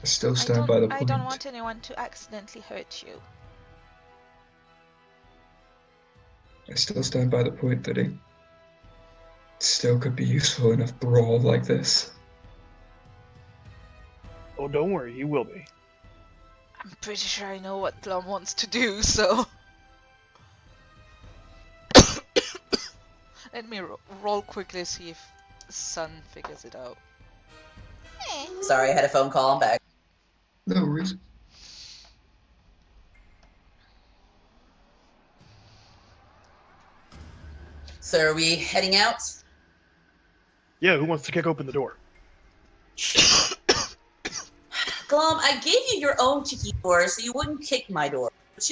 I still stand by the I point. don't want anyone to accidentally hurt you. I still stand by the point that it still could be useful in a brawl like this. Oh, don't worry, he will be. I'm pretty sure I know what Glom wants to do, so... Let me roll quickly, see if Sun figures it out. Sorry, I had a phone call. I'm back. No worries. So are we heading out? Yeah, who wants to kick open the door? Glom, I gave you your own cheeky door so you wouldn't kick my door. But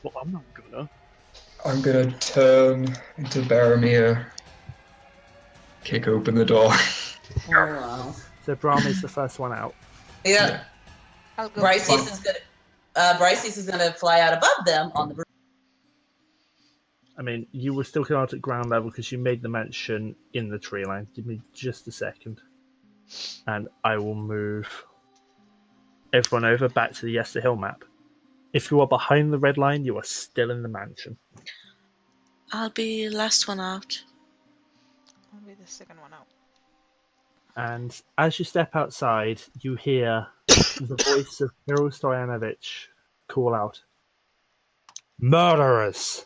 Well, I'm not gonna. I'm gonna turn into Brammyr, kick open the door. Oh, wow. So Brammyr's the first one out. Yeah. I'll go. Bryseis is gonna fly out above them on the. I mean, you were still out at ground level because you made the mention in the tree line. Give me just a second. And I will move everyone over back to the Yester Hill map. If you are behind the red line, you are still in the mansion. I'll be last one out. I'll be the second one out. And as you step outside, you hear the voice of Kirill Stoyanovich call out, "Murderers!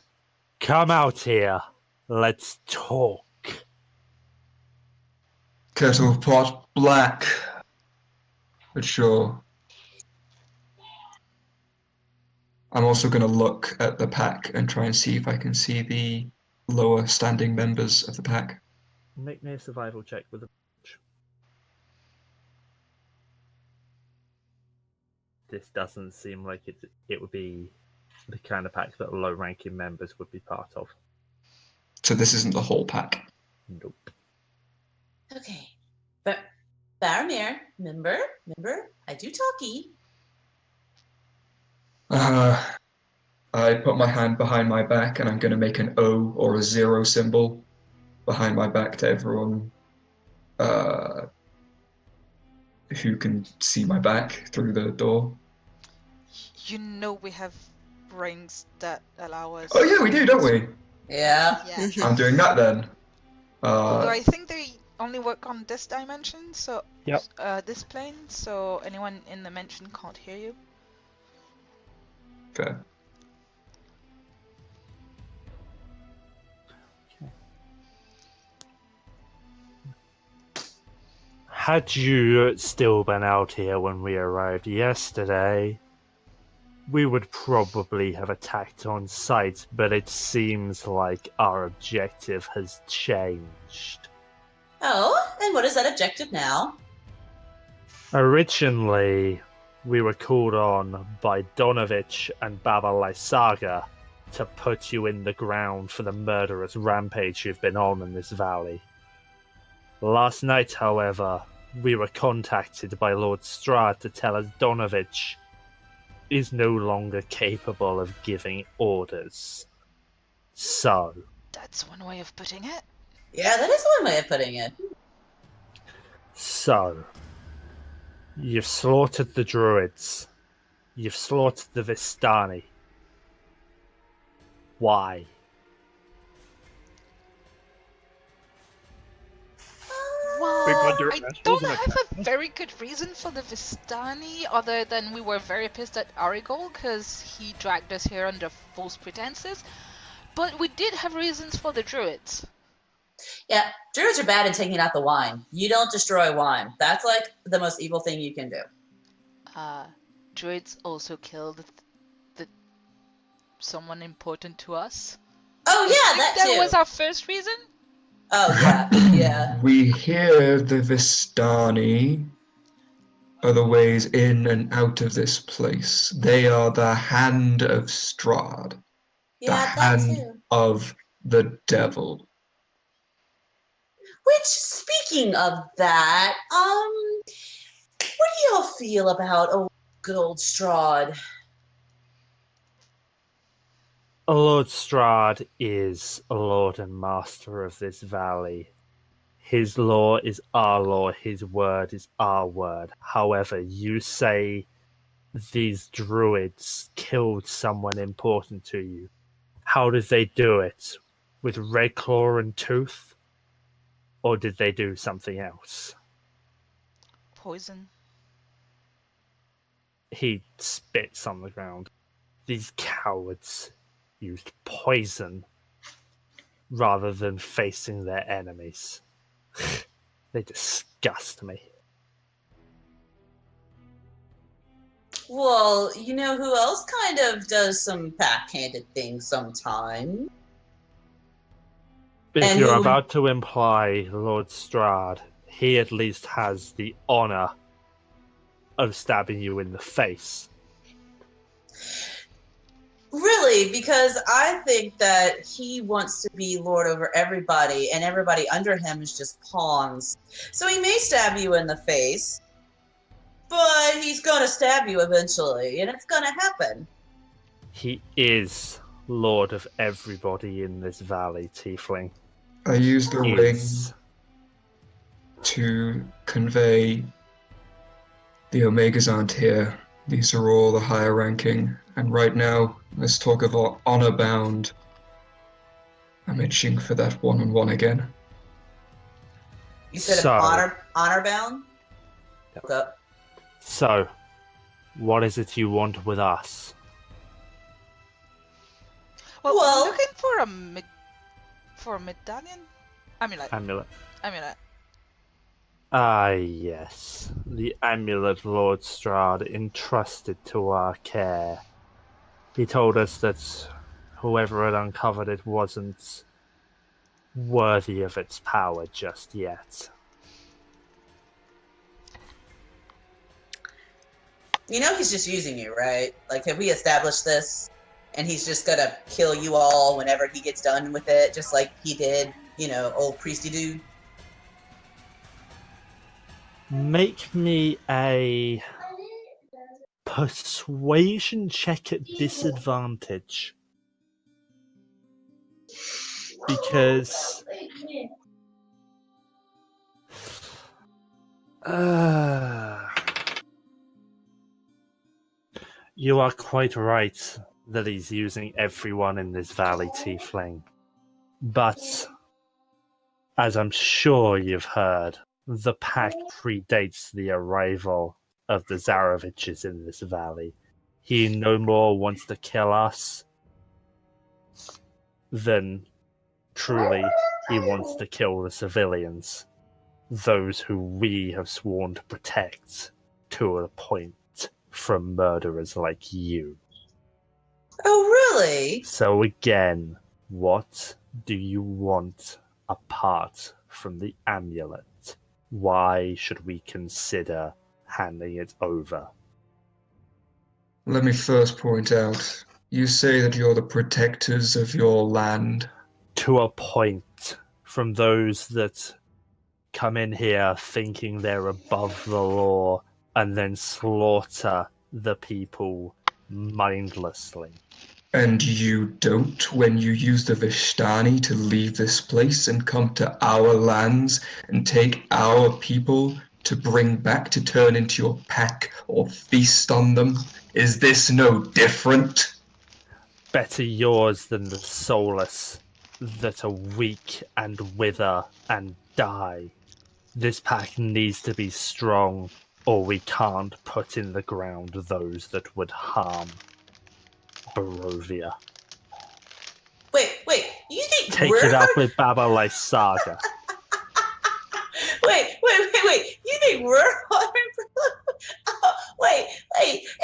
Come out here! Let's talk!" Kettle pot black. But sure. I'm also going to look at the pack and try and see if I can see the lower standing members of the pack. Make me a survival check with a. This doesn't seem like it would be the kind of pack that low-ranking members would be part of. So this isn't the whole pack. Nope. Okay, but Brammyr, remember, I do talkie. I put my hand behind my back and I'm going to make an O or a 0 symbol behind my back to everyone who can see my back through the door. You know we have rings that allow us. Oh yeah, we do, don't we? Yeah. Yeah. I'm doing that then. Although I think they only work on this dimension, so Yep. this plane, so anyone in the mansion can't hear you. Fair. Had you still been out here when we arrived yesterday, we would probably have attacked on sight, but it seems like our objective has changed. Oh, and what is that objective now? Originally, we were called on by Donovich and Baba Lysaga to put you in the ground for the murderous rampage you've been on in this valley. Last night, however, we were contacted by Lord Strahd to tell us Donovich is no longer capable of giving orders. So, That's one way of putting it. Yeah, that is one way of putting it. you've slaughtered the druids. You've slaughtered the Vistani. Why? Big Well, Wonder I Nationals don't and have attack. a very good reason for the Vistani, other than we were very pissed at Arigol because he dragged us here under false pretenses. But we did have reasons for the druids. Yeah, druids are bad at taking out the wine. You don't destroy wine. That's like the most evil thing you can do. Druids also killed someone important to us. Oh yeah, I think that too. was our first reason. Oh yeah, yeah. We hear the Vistani are the ways in and out of this place. They are the hand of Strahd, the Yeah, that hand too. of the devil. Which, speaking of that, what do y'all feel about old good old Strahd? Lord Strahd is Lord and Master of this valley. His law is our law, his word is our word. However, you say these druids killed someone important to you. How did they do it? With red claw and tooth? Or did they do something else? Poison. He spits on the ground. These cowards used poison rather than facing their enemies. They disgust me. Well, you know who else kind of does some backhanded things sometimes? If And you're who- about to imply Lord Strahd, he at least has the honor of stabbing you in the face. Really? really, because I think that he wants to be lord over everybody, and everybody under him is just pawns. So he may stab you in the face, but he's going to stab you eventually, and it's going to happen. He is lord of everybody in this valley, tiefling. I use the ring Is to convey the Omegas aren't here. These are all the higher ranking. And right now, let's talk of our honor bound. I'm itching for that one-on-one again. You said So- honor bound? Yep. Okay. so. What is it you want with us? Well, Well- we're looking for a medallion? Amulet. Amulet. Amulet. Ah, yes. The amulet Lord Strahd entrusted to our care. He told us that whoever had uncovered it wasn't worthy of its power just yet. You know he's just using you, right? Like, have we established this? And he's just gonna kill you all whenever he gets done with it, just like he did, old priesty dude. Make me a persuasion check at disadvantage. Because you are quite right that he's using everyone in this valley, tiefling. But, as I'm sure you've heard, the pack predates the arrival of the Zaroviches in this valley. He no more wants to kill us than truly he wants to kill the civilians, those who we have sworn to protect to a point from murderers like you. Oh, really? So again, what do you want apart from the amulet? Why should we consider handing it over? Let me first point out, you say that you're the protectors of your land. To a point, from those that come in here thinking they're above the law and then slaughter the people mindlessly. And you don't when you use the Vishtani to leave this place and come to our lands and take our people to bring back to turn into your pack or feast on them? Is this no different? Better yours than the soulless that are weak and wither and die. This pack needs to be strong, or we can't put in the ground those that would harm Barovia. Wait, you think Take we're... it up with Babalai Saga. Wait, you think we're... Wait,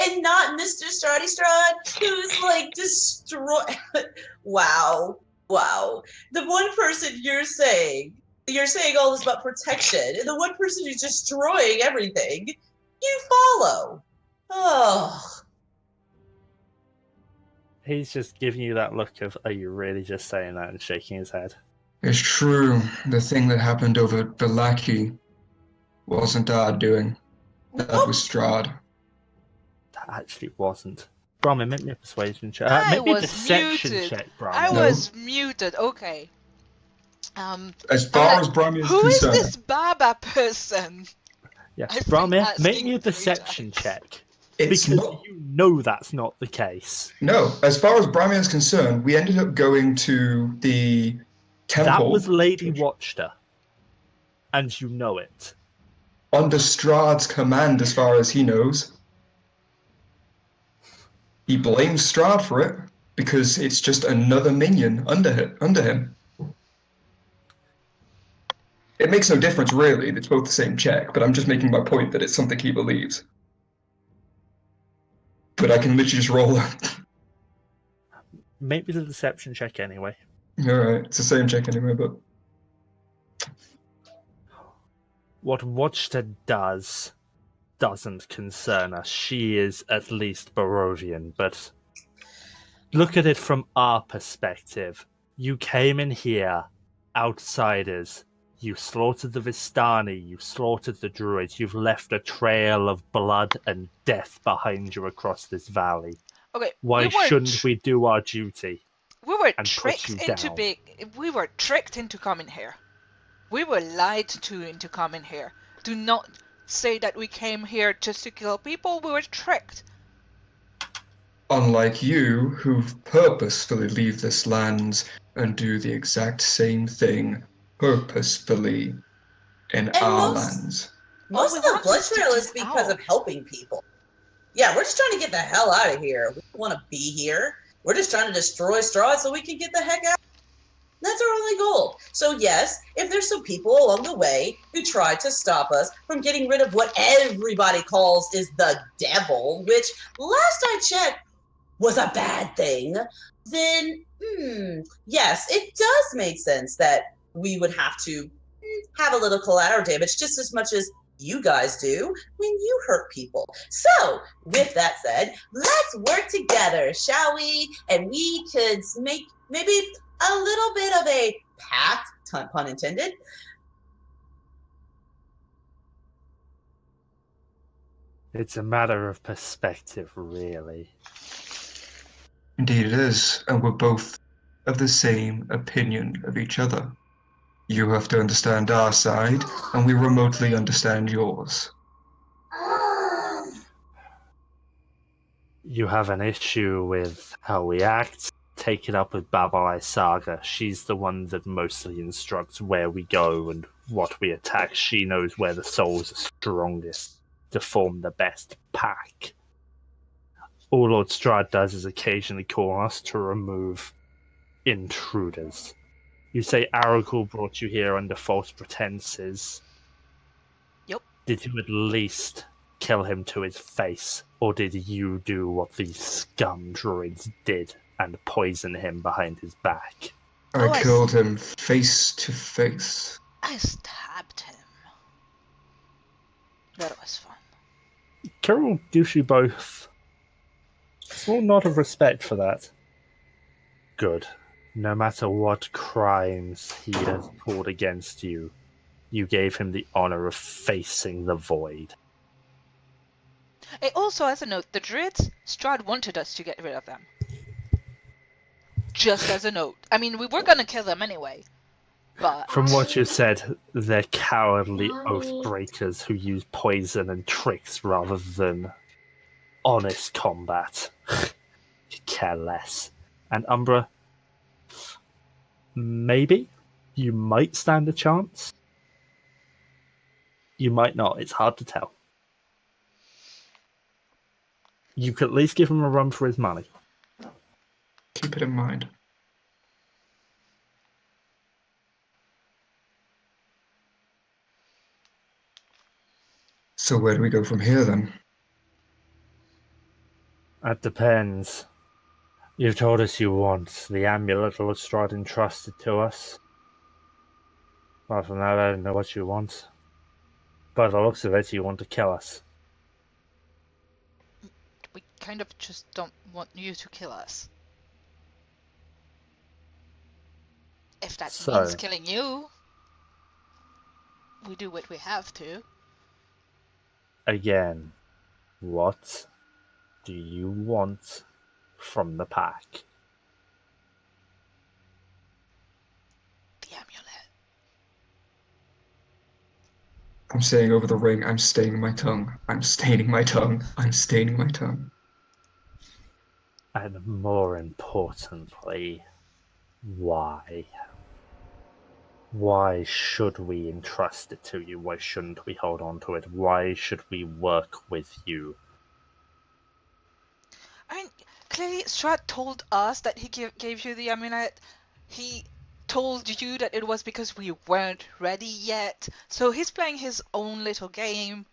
and not Mr. Strahdy Strahd, who's like destroy... Wow. The one person you're saying all this about protection, and the one person who's destroying everything, you follow. Oh. He's just giving you that look of, are you really just saying that, and shaking his head. It's true. The thing that happened over Belaki wasn't our doing. That was Strahd. That actually wasn't. Brammyr, make me a persuasion check. I Make me a was deception muted. check, Brammyr. I No. was muted. Okay. As far as Brammyr is Who is concerned, this Baba person? Yeah, I've been Brammyr, make asking me a 3 perception times. check. it's Because not. you know that's not the case. No, as far as Brammyr is concerned, we ended up going to the temple. That was Lady Watchter. And you know it. Under Strahd's command, as far as he knows. He blames Strahd for it because it's just another minion under him. It makes no difference, really. It's both the same check, but I'm just making my point that it's something he believes. But I can literally just roll. Make me the deception check anyway. Alright, it's the same check anyway, but... What Watchter doesn't concern us. She is at least Barovian, but Look at it from our perspective. You came in here, outsiders. You slaughtered the Vistani, you slaughtered the Druids, you've left a trail of blood and death behind you across this valley. Okay, Why shouldn't we do our duty and put you down? We were tricked into coming here. We were lied to into coming here. Do not say that we came here just to kill people. We were tricked. Unlike you, who purposefully leave this land and do the exact same thing purposefully in And our most- lands. Most we of the want blood to trail stick is it because out. of helping people. Yeah, we're just trying to get the hell out of here. We don't want to be here. We're just trying to destroy Strahd so we can get the heck out. That's our only goal. So yes, if there's some people along the way who try to stop us from getting rid of what everybody calls is the devil, which last I checked was a bad thing, then yes, it does make sense that we would have to have a little collateral damage just as much as you guys do when you hurt people. So, with that said, let's work together, shall we? And we could make maybe a little bit of a pact, pun intended. It's a matter of perspective, really. Indeed it is, and we're both of the same opinion of each other. You have to understand our side, and we remotely understand yours. You have an issue with how we act? Take it up with Ballor Saga. She's the one that mostly instructs where we go and what we attack. She knows where the souls are strongest to form the best pack. All Lord Strahd does is occasionally call us to remove intruders. You say Aragorn brought you here under false pretenses. Yep. Did you at least kill him to his face, or did you do what these scum druids did and poison him behind his back? I killed him face to face. I stabbed him. That was fun. Kirill gives you both a small nod of respect for that. Good. No matter what crimes he has pulled against you, you gave him the honor of facing the void. Also, as a note, the Druids, Strahd wanted us to get rid of them. Just as a note. I mean, we were gonna kill them anyway, but... From what you said, they're cowardly oath-breakers who use poison and tricks rather than honest combat. You care less. And Umbra, maybe you might stand a chance. You might not. It's hard to tell. You could at least give him a run for his money. Keep it in mind. So where do we go from here, then? That depends. You've told us you want the amulet Lord Strahd entrusted to us. Apart from that, I don't know what you want. By the looks of it, you want to kill us. We kind of just don't want you to kill us. If that means killing you, we do what we have to. Again, what do you want from the pack? The amulet. I'm saying over the ring, I'm staining my tongue. I'm staining my tongue. I'm staining my tongue. And more importantly, why? Why should we entrust it to you? Why shouldn't we hold on to it? Why should we work with you? I mean, clearly Strahd told us that he gave you the amulet. He told you that it was because we weren't ready yet. So he's playing his own little game.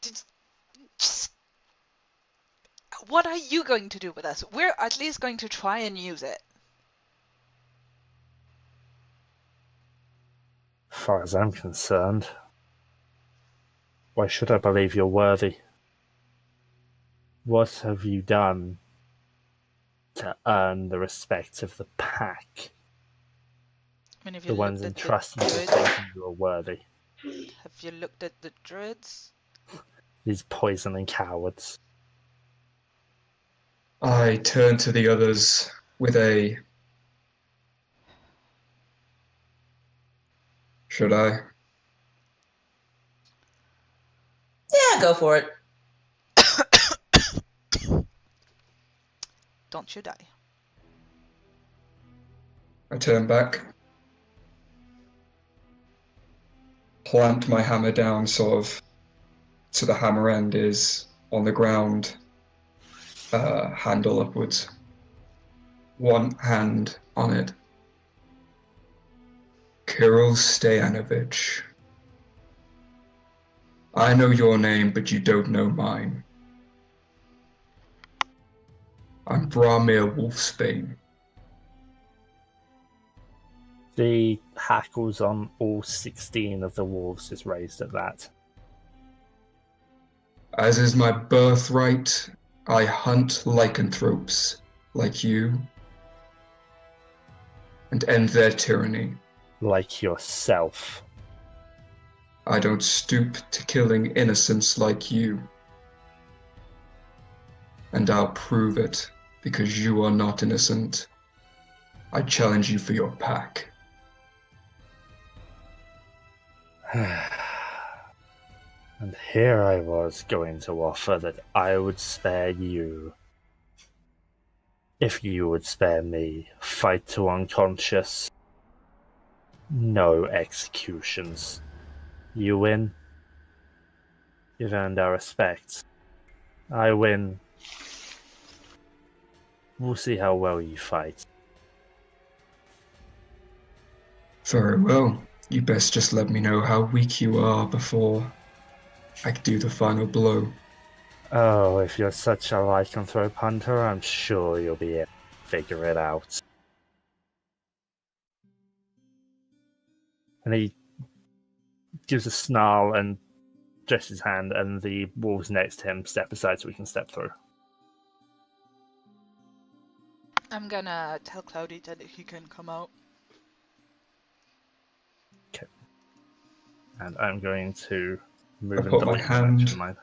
Just... What are you going to do with us? We're at least going to try and use it. As far as I'm concerned, why should I believe you're worthy? What have you done to earn the respect of the pack. I mean, have you The ones looked at the entrusted with druids? thinking you are worthy. Have you looked at the druids? These poisoning cowards. I turn to the others with a... Should I? Yeah, go for it. Don't you die. I turn back. Plant my hammer down sort of so the hammer end is on the ground, handle upwards. One hand on it. Kirill Stoyanovich. I know your name, but you don't know mine. I'm Brammyr Wolfsbane. The hackles on all 16 of the wolves is raised at that. As is my birthright, I hunt lycanthropes like you and end their tyranny. Like yourself. I don't stoop to killing innocents like you. And I'll prove it, because you are not innocent. I challenge you for your pack. And here I was going to offer that I would spare you. If you would spare me, fight to unconscious. No executions. You win. You've earned our respect. I win. We'll see how well you fight. Very well. You best just let me know how weak you are before I do the final blow. Oh, if you're such a lycanthrope hunter, I'm sure you'll be able to figure it out. And he gives a snarl and stretches his hand, and the wolves next to him step aside so we can step through. I'm gonna tell Cloudy that he can come out. Okay. And I'm going to move I and put my delete an action hand mine.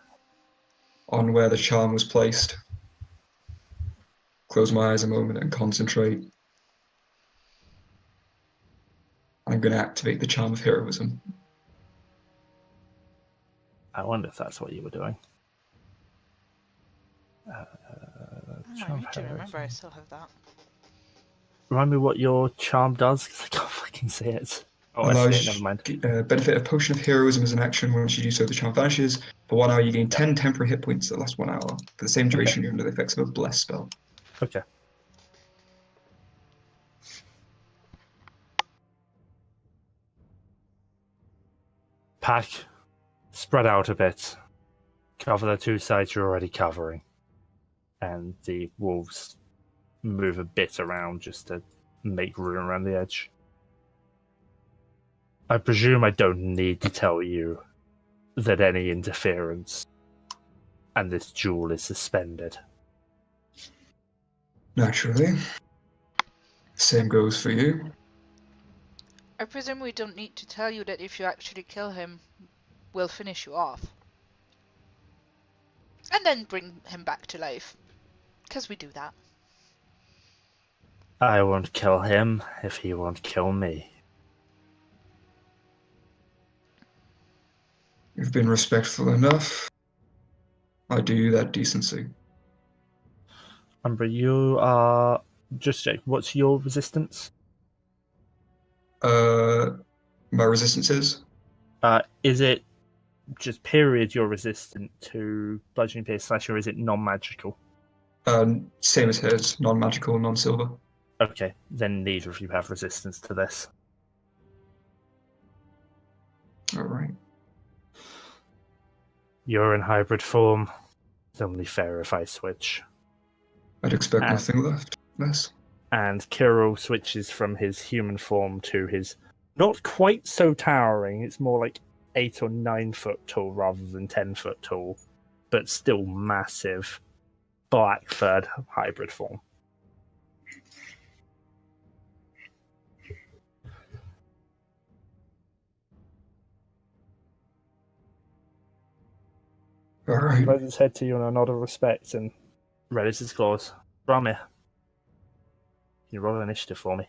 on where the charm was placed. Close my eyes a moment and concentrate. I'm going to activate the charm of heroism. I wonder if that's what you were doing. I Charm need to remember I heroism. still have that. Remind me what your charm does, because I can't fucking see it. Oh, I see it, never mind. Benefit of Potion of Heroism as an action. Once you do so, the charm vanishes. For 1 hour, you gain 10 temporary hit points that last 1 hour. For the same duration, you're under the effects of a bless spell. Okay. Pack, spread out a bit. Cover the two sides you're already covering. And the wolves move a bit around just to make room around the edge. I presume I don't need to tell you that any interference and this duel is suspended. Naturally. Same goes for you. I presume we don't need to tell you that if you actually kill him, we'll finish you off. And then bring him back to life. Because we do that. I won't kill him if he won't kill me. You've been respectful enough. I do you that decency. Umbra, you are... Just check, what's your resistance? My resistance is? Is it just period you're resistant to bludgeoning pierce slash, or is it non-magical? Same as hers, non-magical, non-silver. Okay, then neither of you have resistance to this. Alright. You're in hybrid form. It's only fair if I switch. I'd expect And- nothing less. And Kirill switches from his human form to his not quite so towering, it's more like 8 or 9 foot tall rather than 10 foot tall, but still massive black furred hybrid form. All He right. nods his head to you in a nod of respect and readies his claws. Brammyr, can you roll an initiative for me?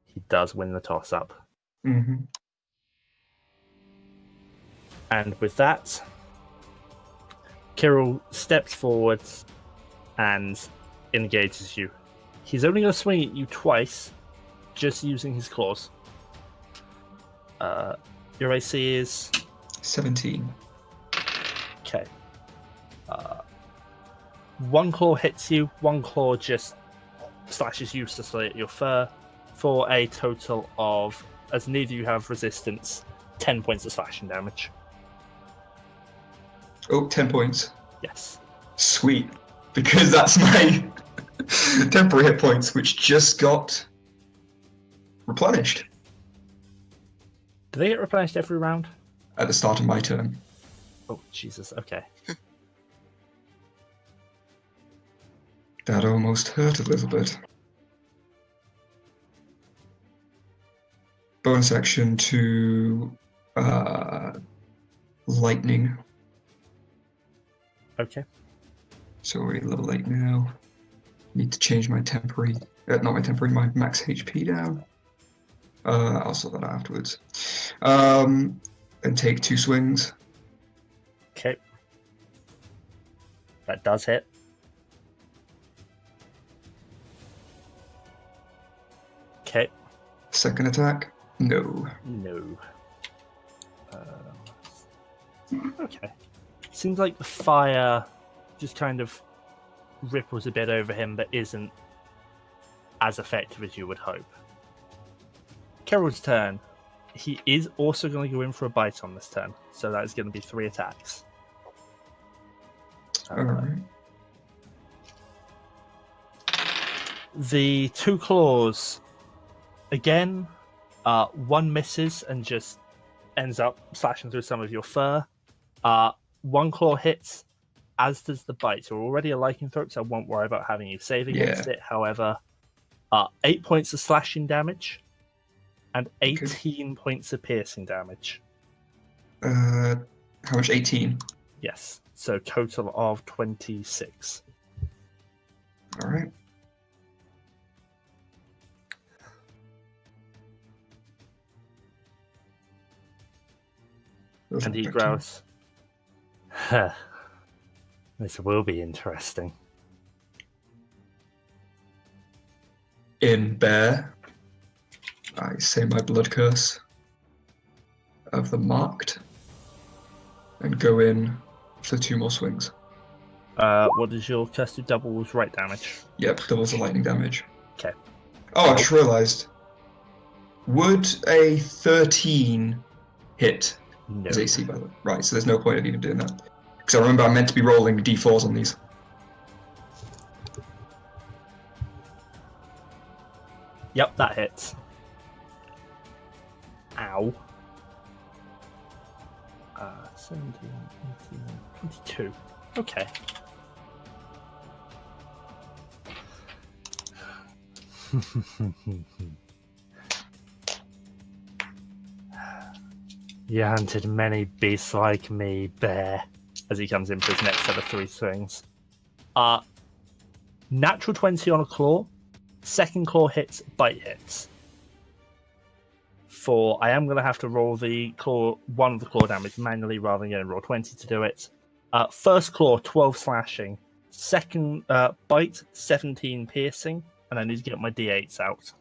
He does win the toss-up. Mm-hmm. And with that, Kirill steps forward and engages you. He's only going to swing at you twice, just using his claws. Your AC is 17. okay. One claw hits you, one claw just slashes uselessly at your fur for a total of, as neither of you have resistance, 10 points of slashing damage. Oh, 10 points. Yes. Sweet. Because that's my temporary hit points, which just got replenished Do they get replenished every round? at the start of my turn. Oh, Jesus, okay. That almost hurt a little bit. Bonus action to lightning. Okay. So we're at level 8 now. Need to change my temporary, not my temporary, my max HP down. I'll sort that out afterwards. And take 2 swings. Okay. That does hit. Okay. Second attack, no. No. Okay. Seems like the fire just kind of ripples a bit over him, but isn't as effective as you would hope. Kirill's turn. He is also going to go in for a bite on this turn, so that is going to be 3 attacks. Alright. The 2 claws, again, one misses and just ends up slashing through some of your fur. 1 claw hits, as does the bite. You're already a lycanthrope, so I won't worry about having you save against it. However, 8 points of slashing damage and 18 points of piercing damage. How much? 18. Yes, so total of 26. Alright. And he growls, "Huh, this will be interesting." In bear, I say my blood curse of the marked and go in for 2 more swings. What does your curse do? Doubles right damage. Yep, doubles the lightning damage. Okay. Oh, I just realised. Would a 13 hit No. as AC, by the way? Right, so there's no point in even doing that. Because I remember I'm meant to be rolling d4s on these. Yep, that hits. Ow. 17, 18, 22. Okay. You hunted many beasts like me, bear, as he comes in for his next set of 3 swings. Natural 20 on a claw. Second claw hits, bite hits. I am going to have to roll the claw, one of the claw damage manually rather than getting roll 20 to do it. First claw, 12 slashing. Second bite, 17 piercing. And I need to get my d8s out.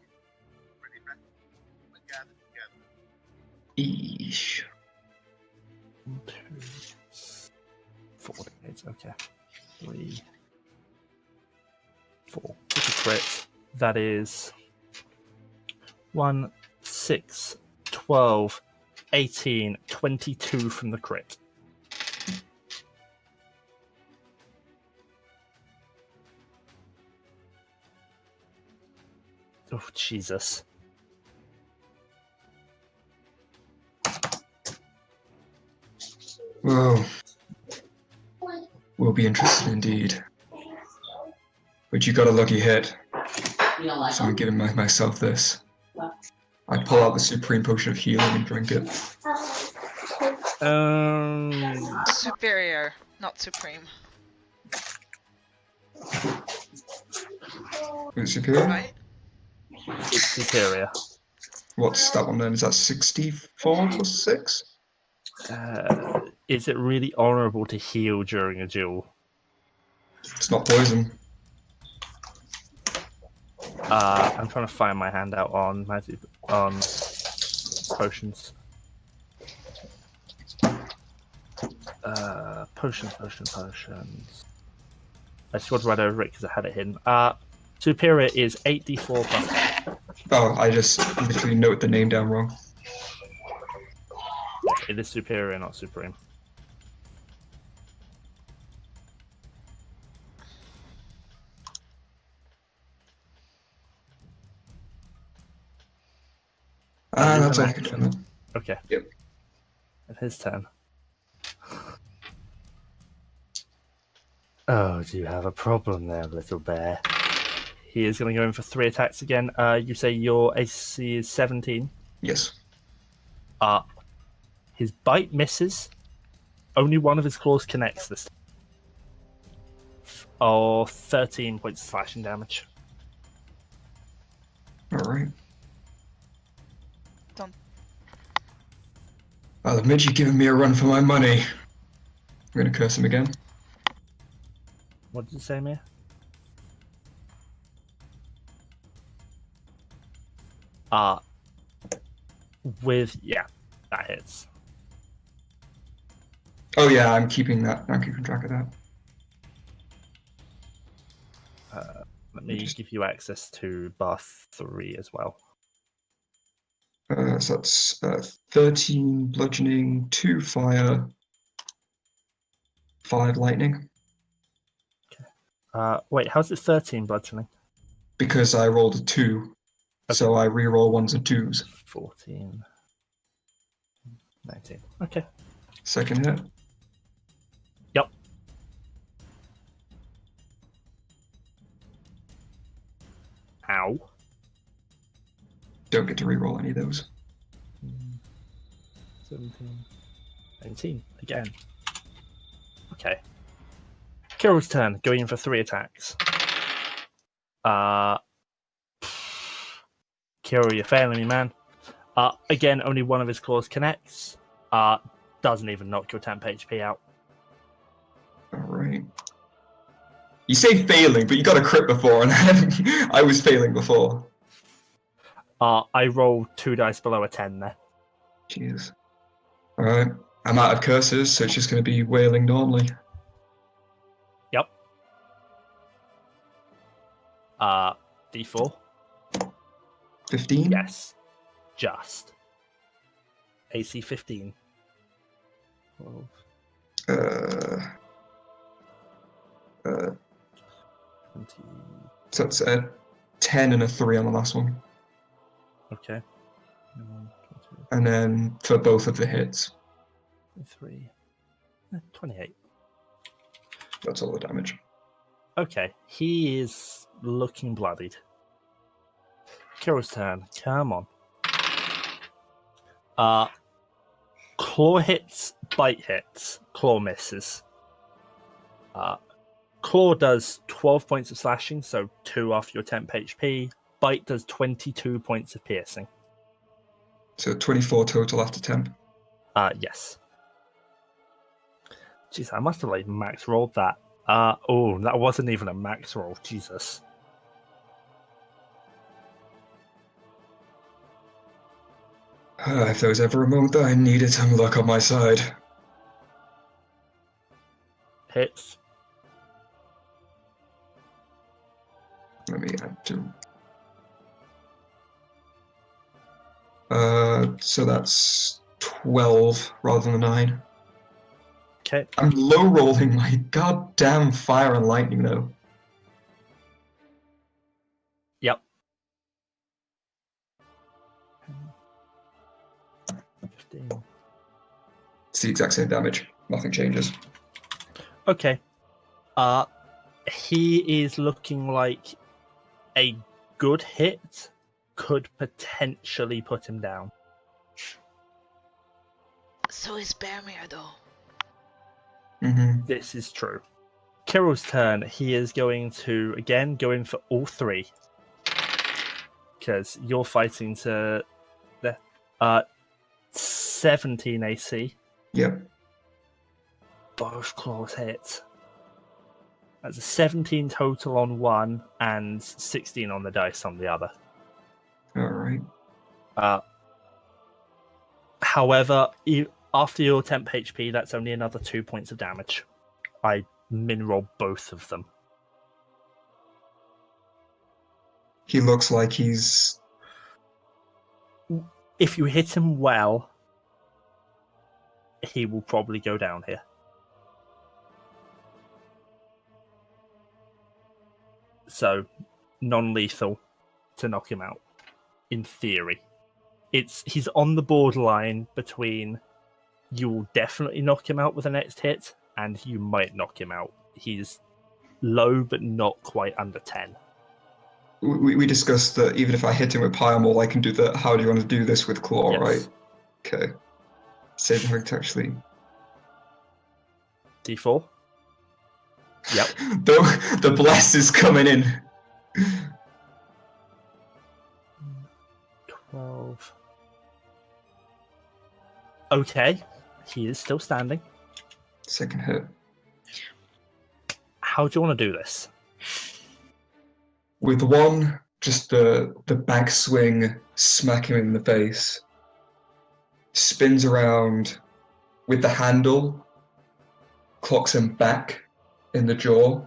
Eesh. 1, 2, 4 d8s, okay. 3, 4. It's a crit. That is 1, 6, 12, 18, 22 from the crit. Oh, Jesus. Whoa. Will be interested indeed. But you got a lucky hit. So I'm giving myself this. I pull out the supreme potion of healing and drink it. Superior, not supreme. Is it superior? Right? It's superior. What's that one then? Is that 64 plus 6? Is it really honourable to heal during a duel? It's not poison. I'm trying to find my handout on potions. Potions. I scored right over it because I had it hidden. Superior is 8d4 plus 8. Oh, I just literally note the name down wrong. It is superior, not supreme. That's all I can do on that. Okay. Yep. And his turn. Oh, do you have a problem there, little bear? He is going to go in for 3 attacks again. You say your AC is 17. Yes. His bite misses. Only one of his claws connects this time. 13 points of slashing damage. Alright. Don't. I'll admit you've given me a run for my money. I'm going to curse him again. What did you say, Miya? That hits. Oh yeah, I'm keeping track of that. Let me give you access to bar 3 as well. So that's 13 bludgeoning, 2 fire, 5 lightning. Wait, how's it 13 bludgeoning? Because I rolled a 2, so I re-roll 1s and 2s. 14. 19. Okay. Second hit. Yep. Ow. Don't get to re-roll any of those. 17. 19. Again. Okay. Kyrill's turn, going in for 3 attacks. Kirill, you're failing me, man. Again, only one of his claws connects. Doesn't even knock your temp HP out. Alright. You say failing, but you got a crit before, and I was failing before. I rolled 2 dice below a 10 there. Jeez. Alright. I'm out of curses, so it's just going to be wailing normally. Yep. D4. 15? Yes. Just. AC 15. 12. 20. So it's a 10 and a 3 on the last one. Okay. And then for both of the hits. 3. 28. That's all the damage. Okay. He is looking bloodied. Kirill's turn. Come on. Claw hits, bite hits. Claw misses. Claw does 12 points of slashing, so 2 off your temp HP. Bite does 22 points of piercing. So 24 total after temp. Yes. Jeez, I must have max rolled that. Oh, that wasn't even a max roll. Jesus. If there was ever a moment that I needed some luck on my side. Hits. Let me add 2. So that's 12 rather than 9. Okay. I'm low rolling my goddamn fire and lightning though. Yep. 15. It's the exact same damage. Nothing changes. Okay. He is looking like a good hit. could potentially put him down. So is Brammyr, though. Mm-hmm. This is true. Kirill's turn. He is going to, again, go in for all three. Because you're fighting to the 17 AC. Yep. Both claws hit. That's a 17 total on one and 16 on the dice on the other. All right. However, after your temp HP, that's only another 2 points of damage. I min-roll both of them. He looks like he's... If you hit him well, he will probably go down here. So, non-lethal to knock him out, in theory. He's on the borderline between you'll definitely knock him out with the next hit, and you might knock him out. He's low, but not quite under 10. We discussed that even if I hit him with Pyramol, I can do the how do you want to do this with Claw, Yes. right? Okay. Save point actually. D4? Yep. The bless is coming in. 12. Okay. He is still standing. Second hit. How do you want to do this? With one, just the back swing, smack him in the face. Spins around with the handle, clocks him back in the jaw.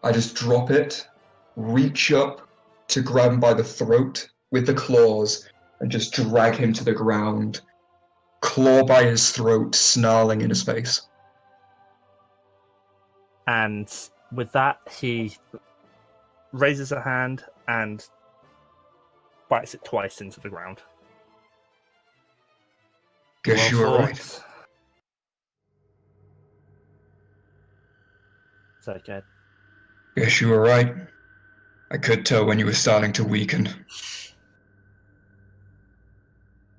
I just drop it, reach up to grab him by the throat with the claws, and just drag him to the ground. Claw by his throat, snarling in his face. And with that, he raises a hand and bites it twice into the ground. Guess you were fought. right. It's okay. Guess you were right. I could tell when you were starting to weaken.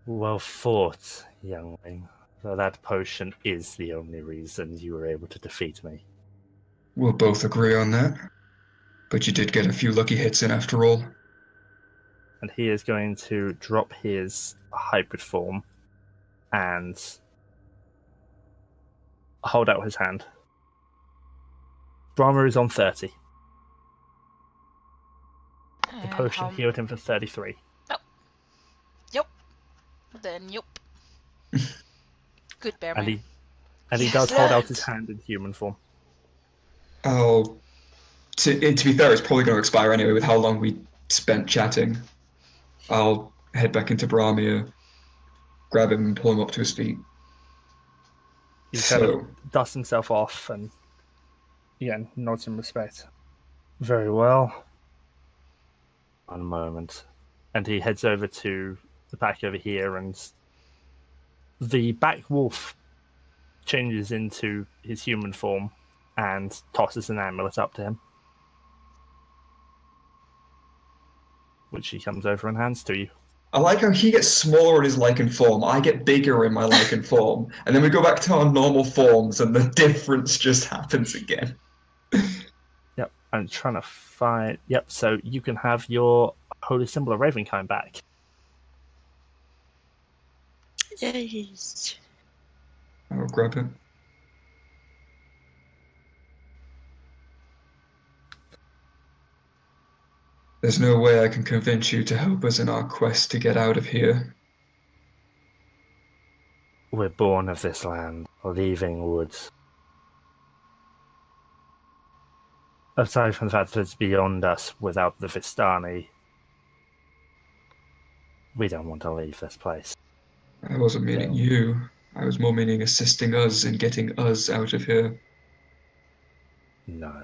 Well fought, youngling. Though that potion is the only reason you were able to defeat me. We'll both agree on that. But you did get a few lucky hits in after all. And he is going to drop his hybrid form and hold out his hand. Brammyr is on 30. The And potion healed him for 33. Yup. Then yup. Good Brammyr. And he Yes, does hold out lad. his hand in human form. Oh, to be fair, it's probably going to expire anyway with how long we spent chatting. I'll head back into Brammyr, grab him and pull him up to his feet. He kind of dusts himself off and again nods in respect. Very well. One moment. And he heads over to the pack over here, and the back wolf changes into his human form and tosses an amulet up to him, which he comes over and hands to you. I like how he gets smaller in his lichen form, I get bigger in my lichen form, and then we go back to our normal forms and the difference just happens again. Yep, I'm trying to find... Yep, so you can have your Holy Symbol of Ravenkind back. Yay. I'll grab it. There's no way I can convince you to help us in our quest to get out of here. We're born of this land, leaving woods. Aside from the fact that it's beyond us without the Vistani, we don't want to leave this place. I wasn't meaning you. I was more meaning assisting us in getting us out of here. No.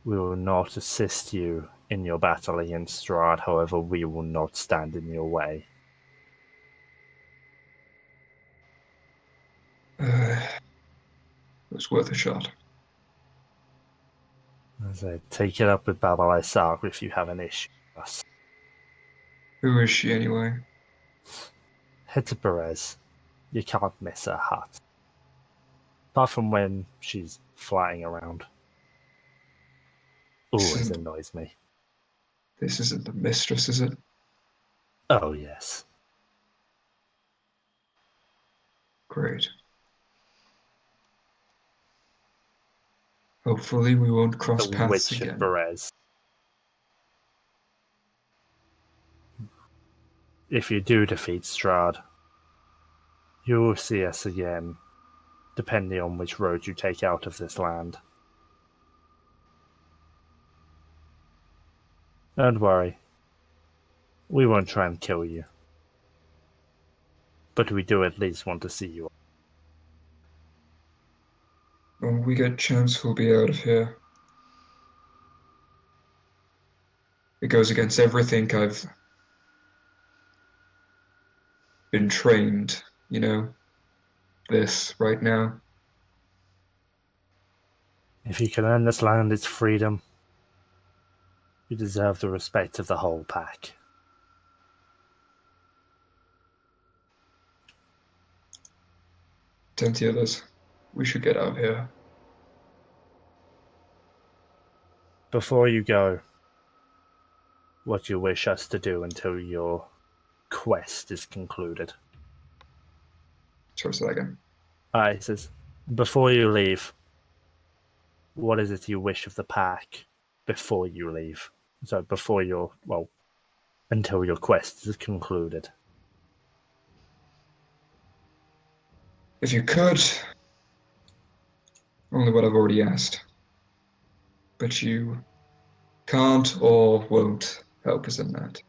We will not assist you in your battle against Strahd, however, we will not stand in your way. It was worth a shot. As I take it up with Ballor if you have an issue with us. Who is she anyway? Head to Perez. You can't miss her hut. Apart from when she's flying around. Always annoys me. This isn't the mistress, is it? Oh, yes. Great. Hopefully we won't cross The paths Witch of again. Perez. If you do defeat Strahd, you will see us again, depending on which road you take out of this land. Don't worry. We won't try and kill you. But we do at least want to see you. When we get a chance, we'll be out of here. It goes against everything I've been trained, you know, this right now. If you can earn this land its freedom, you deserve the respect of the whole pack. Tell the others, we should get out of here. Before you go, what do you wish us to do until your quest is concluded? Sorry, say that again. He says, before you leave, what is it you wish of the pack before you leave? So before your, well, until your quest is concluded. If you could, only what I've already asked. But you can't or won't help us in that.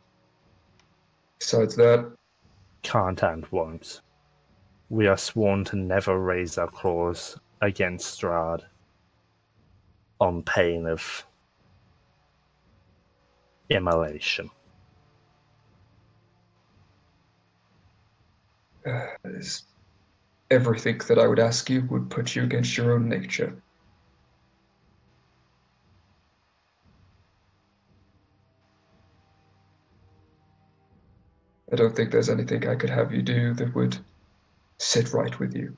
Besides that, Can't and won't. We are sworn to never raise our claws against Strahd on pain of immolation. is everything that I would ask you would put you against your own nature. I don't think there's anything I could have you do that would sit right with you.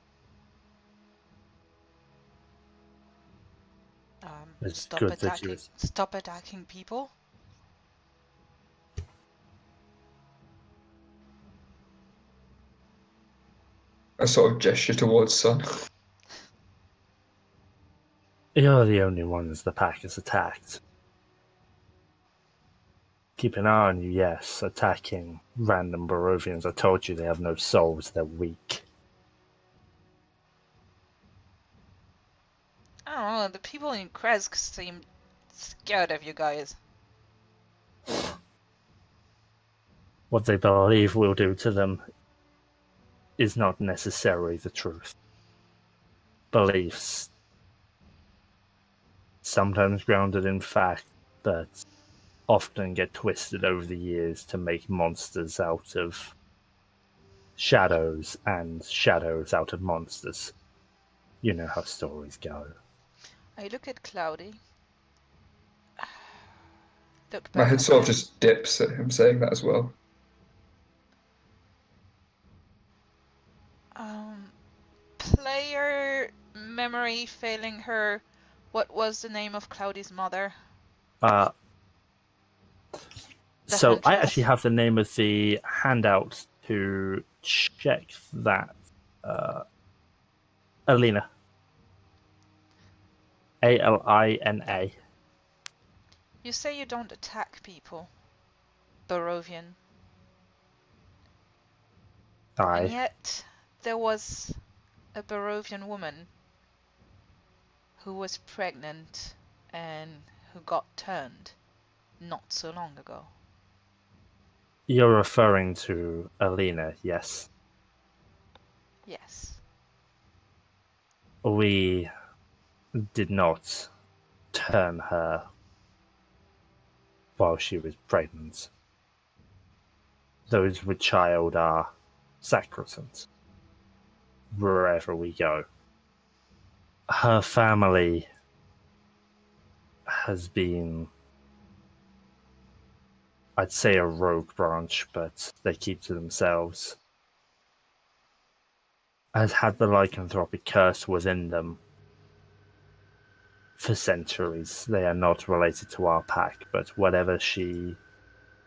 It's good that you... Stop attacking people. I sort of gesture towards Sun. You're the only ones the pack has attacked. Keep an eye on you, yes. Attacking random Barovians. I told you they have no souls, they're weak. I don't know, the people in Kresk seem scared of you guys. What they believe we'll do to them is not necessarily the truth. Beliefs, sometimes grounded in fact, but often get twisted over the years to make monsters out of shadows and shadows out of monsters. You know how stories go. I look at Cloudy. Look My back head at sort of him. just dips at him saying that as well. Player memory failing her. What was the name of Cloudy's mother? So I Huntress? actually have the name of the handout to check that. Alina. Alina. You say you don't attack people. Barovian. And Aye. yet, there was a Barovian woman who was pregnant and who got turned not so long ago. You're referring to Alina, yes. Yes. We did not turn her while she was pregnant. Those with child are sacrosanct wherever we go. Her family has been I'd say a rogue branch, but they keep to themselves. Has had the lycanthropic curse within them for centuries. They are not related to our pack, but whatever she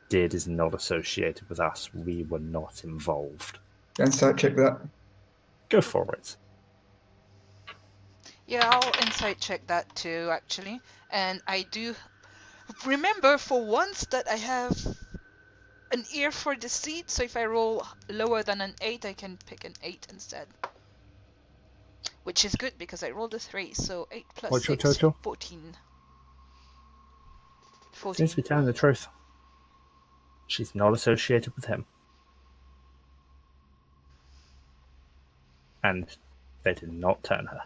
did is not associated with us. We were not involved. Insight check that. Go for it. Yeah, I'll insight check that too, actually. And I do remember for once that I have an ear for deceit, so if I roll lower than an 8, I can pick an 8 instead. Which is good because I rolled a 3, so 8 plus What's your 6, total? 14. Seems to be telling the truth. She's not associated with him. And they did not turn her.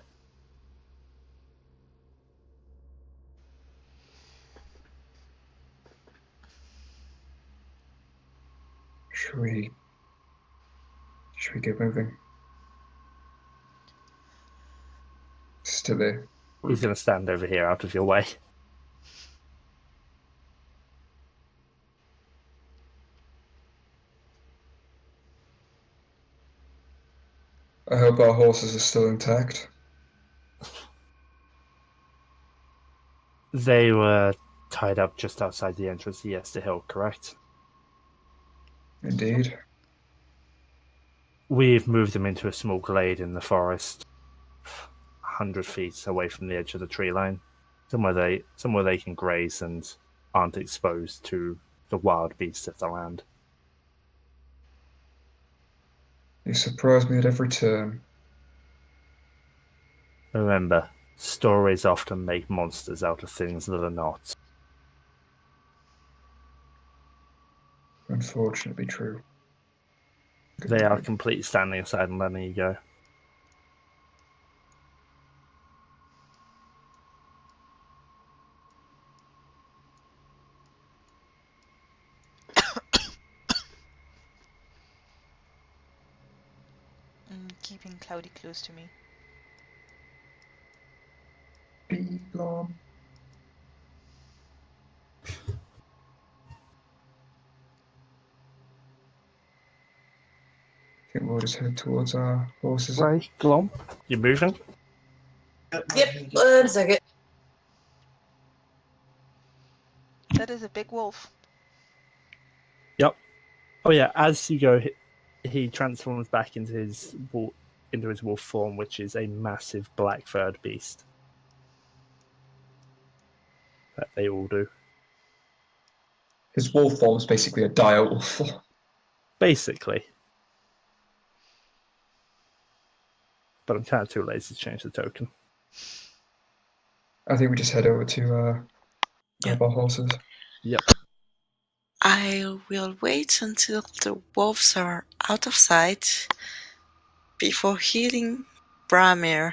Should we get moving? Still there. He's going to stand over here out of your way. I hope our horses are still intact. They were tied up just outside the entrance to Yester Hill, correct? Indeed. We've moved them into a small glade in the forest, 100 feet away from the edge of the tree line, somewhere they can graze and aren't exposed to the wild beasts of the land. You surprise me at every turn. Remember, stories often make monsters out of things that are not. Unfortunately true. Good They are night. completely standing aside and letting you go. Keeping Cloudy close to me. Be Glom. I think we'll just head towards our horses. Right, Glom, you moving? Yep, 1 second. That is a big wolf. Yep. Oh yeah, as you go, he transforms back into his wolf form, which is a massive black-furred beast. That they all do. His wolf form is basically a dire wolf form. Basically. But I'm kind of too lazy to change the token. I think we just head over to grab our horses. Yep. I will wait until the wolves are out of sight before healing Brammyr.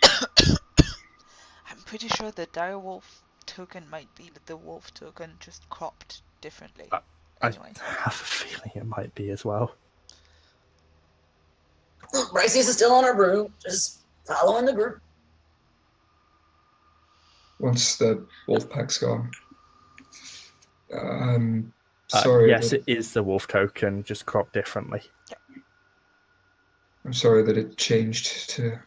I'm pretty sure the direwolf token might be the wolf token, just cropped differently. Anyway. I have a feeling it might be as well. Bryseis is still on her broom, just following the group. Once the wolf pack's gone. I'm sorry. Yes, it is the wolf token, just cropped differently. I'm sorry that it changed to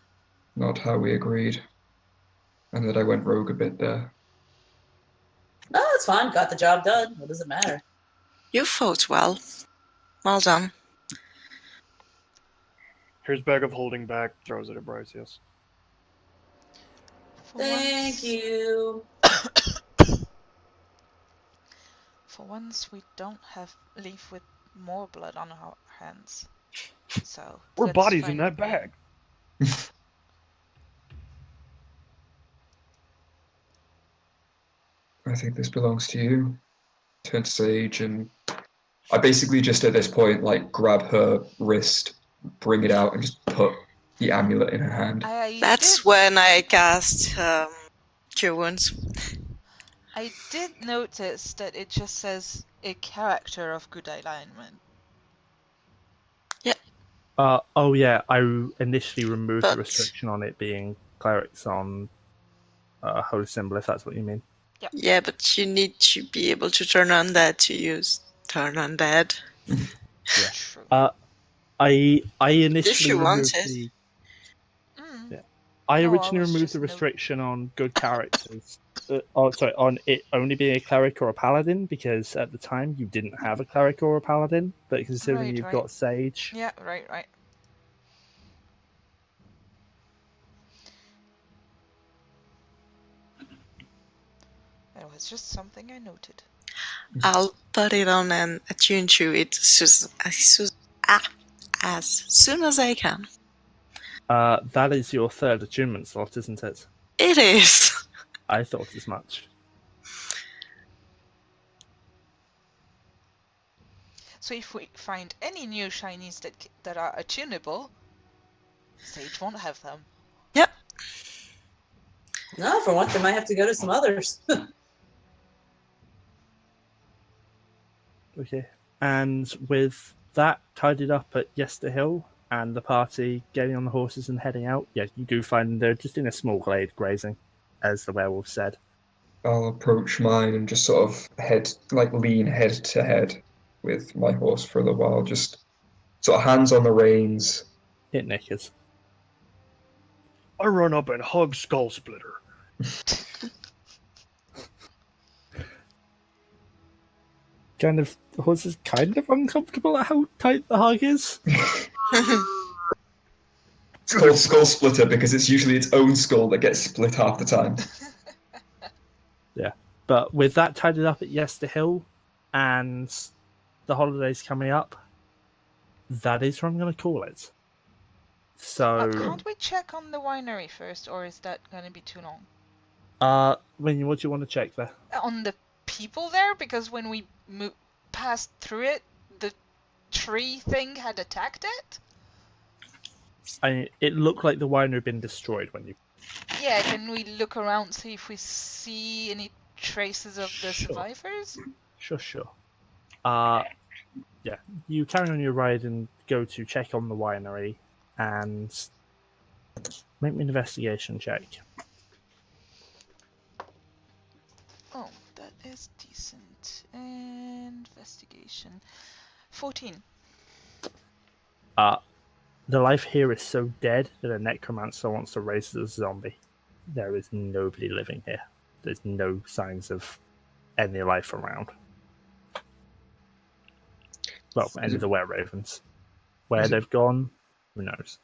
not how we agreed, and that I went rogue a bit there. No, it's fine. Got the job done. What does it matter? You fought well. Well done. Here's bag of holding back. Throws it at Bryseis. Thank you. For once, we don't leave with more blood on our hands. So We're that's bodies fine in that with me. bag. I think this belongs to you. Turn to Sage, and I basically just at this point like grab her wrist, bring it out, and just put the amulet in her hand. That's when I cast Cure Wounds. I did notice that it just says a character of good alignment. Oh yeah, I initially removed the restriction on it being clerics on Holy Symbol, if that's what you mean. Yeah, but you need to be able to turn on that to use turn on that. Yeah. True. I If initially you want removed it. the Mm. I No, I originally was removed just the restriction on good characters. On it only being a cleric or a paladin, because at the time you didn't have a cleric or a paladin. But considering Right, you've right. got sage, Yeah, right. It was just something I noted. I'll put it on and attune to it as soon as I can. that is your third attunement slot, isn't it? It is. I thought as much. So if we find any new shinies that are attunable, Sage won't have them. Yep. No, for once, they might have to go to some others. Okay. And with that tidied up at Yester Hill and the party getting on the horses and heading out, yeah, you do find they're just in a small glade grazing, as the werewolf said. I'll approach mine and just sort of lean head to head with my horse for a little while, just sort of hands on the reins. It knickers. I run up and hug Skull Splitter. The horse is kind of uncomfortable at how tight the hug is. It's called Skull Splitter because it's usually its own skull that gets split half the time. Yeah. But with that tidied up at Yester Hill and the holidays coming up, that is what I'm going to call it. So, Can't we check on the winery first, or is that going to be too long? what do you want to check there? On the people there, because when we passed through it, the tree thing had attacked it? It looked like the winery had been destroyed when you... Yeah, can we look around, see if we see any traces of the Sure. survivors? Sure. Yeah, you carry on your ride and go to check on the winery and make me an investigation check. Oh, that is decent. Investigation. 14. The life here is so dead that a necromancer wants to raise it as a zombie. There is nobody living here. There's no signs of any life around. Well, any of the were-ravens. Where they've gone, who knows?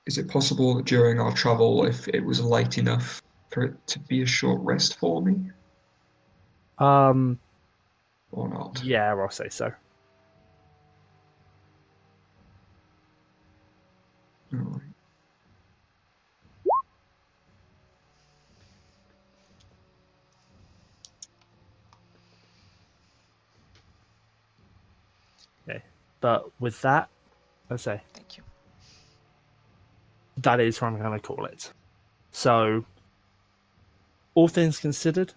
Is it possible that during our travel, if it was light enough for it to be a short rest for me? Or not? Yeah, I'll say so. Alright. Okay. But with that, let's say, Thank you. that is what I'm going to call it. So, all things considered,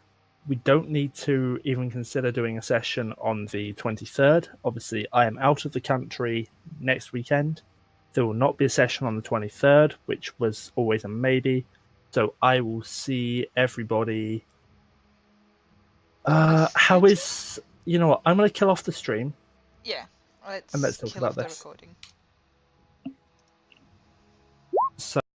we don't need to even consider doing a session on the 23rd. Obviously, I am out of the country next weekend. There will not be a session on the 23rd, which was always a maybe. So I will see everybody. How is... You know what? I'm going to kill off the stream. Yeah, And let's talk kill about off the this. recording. So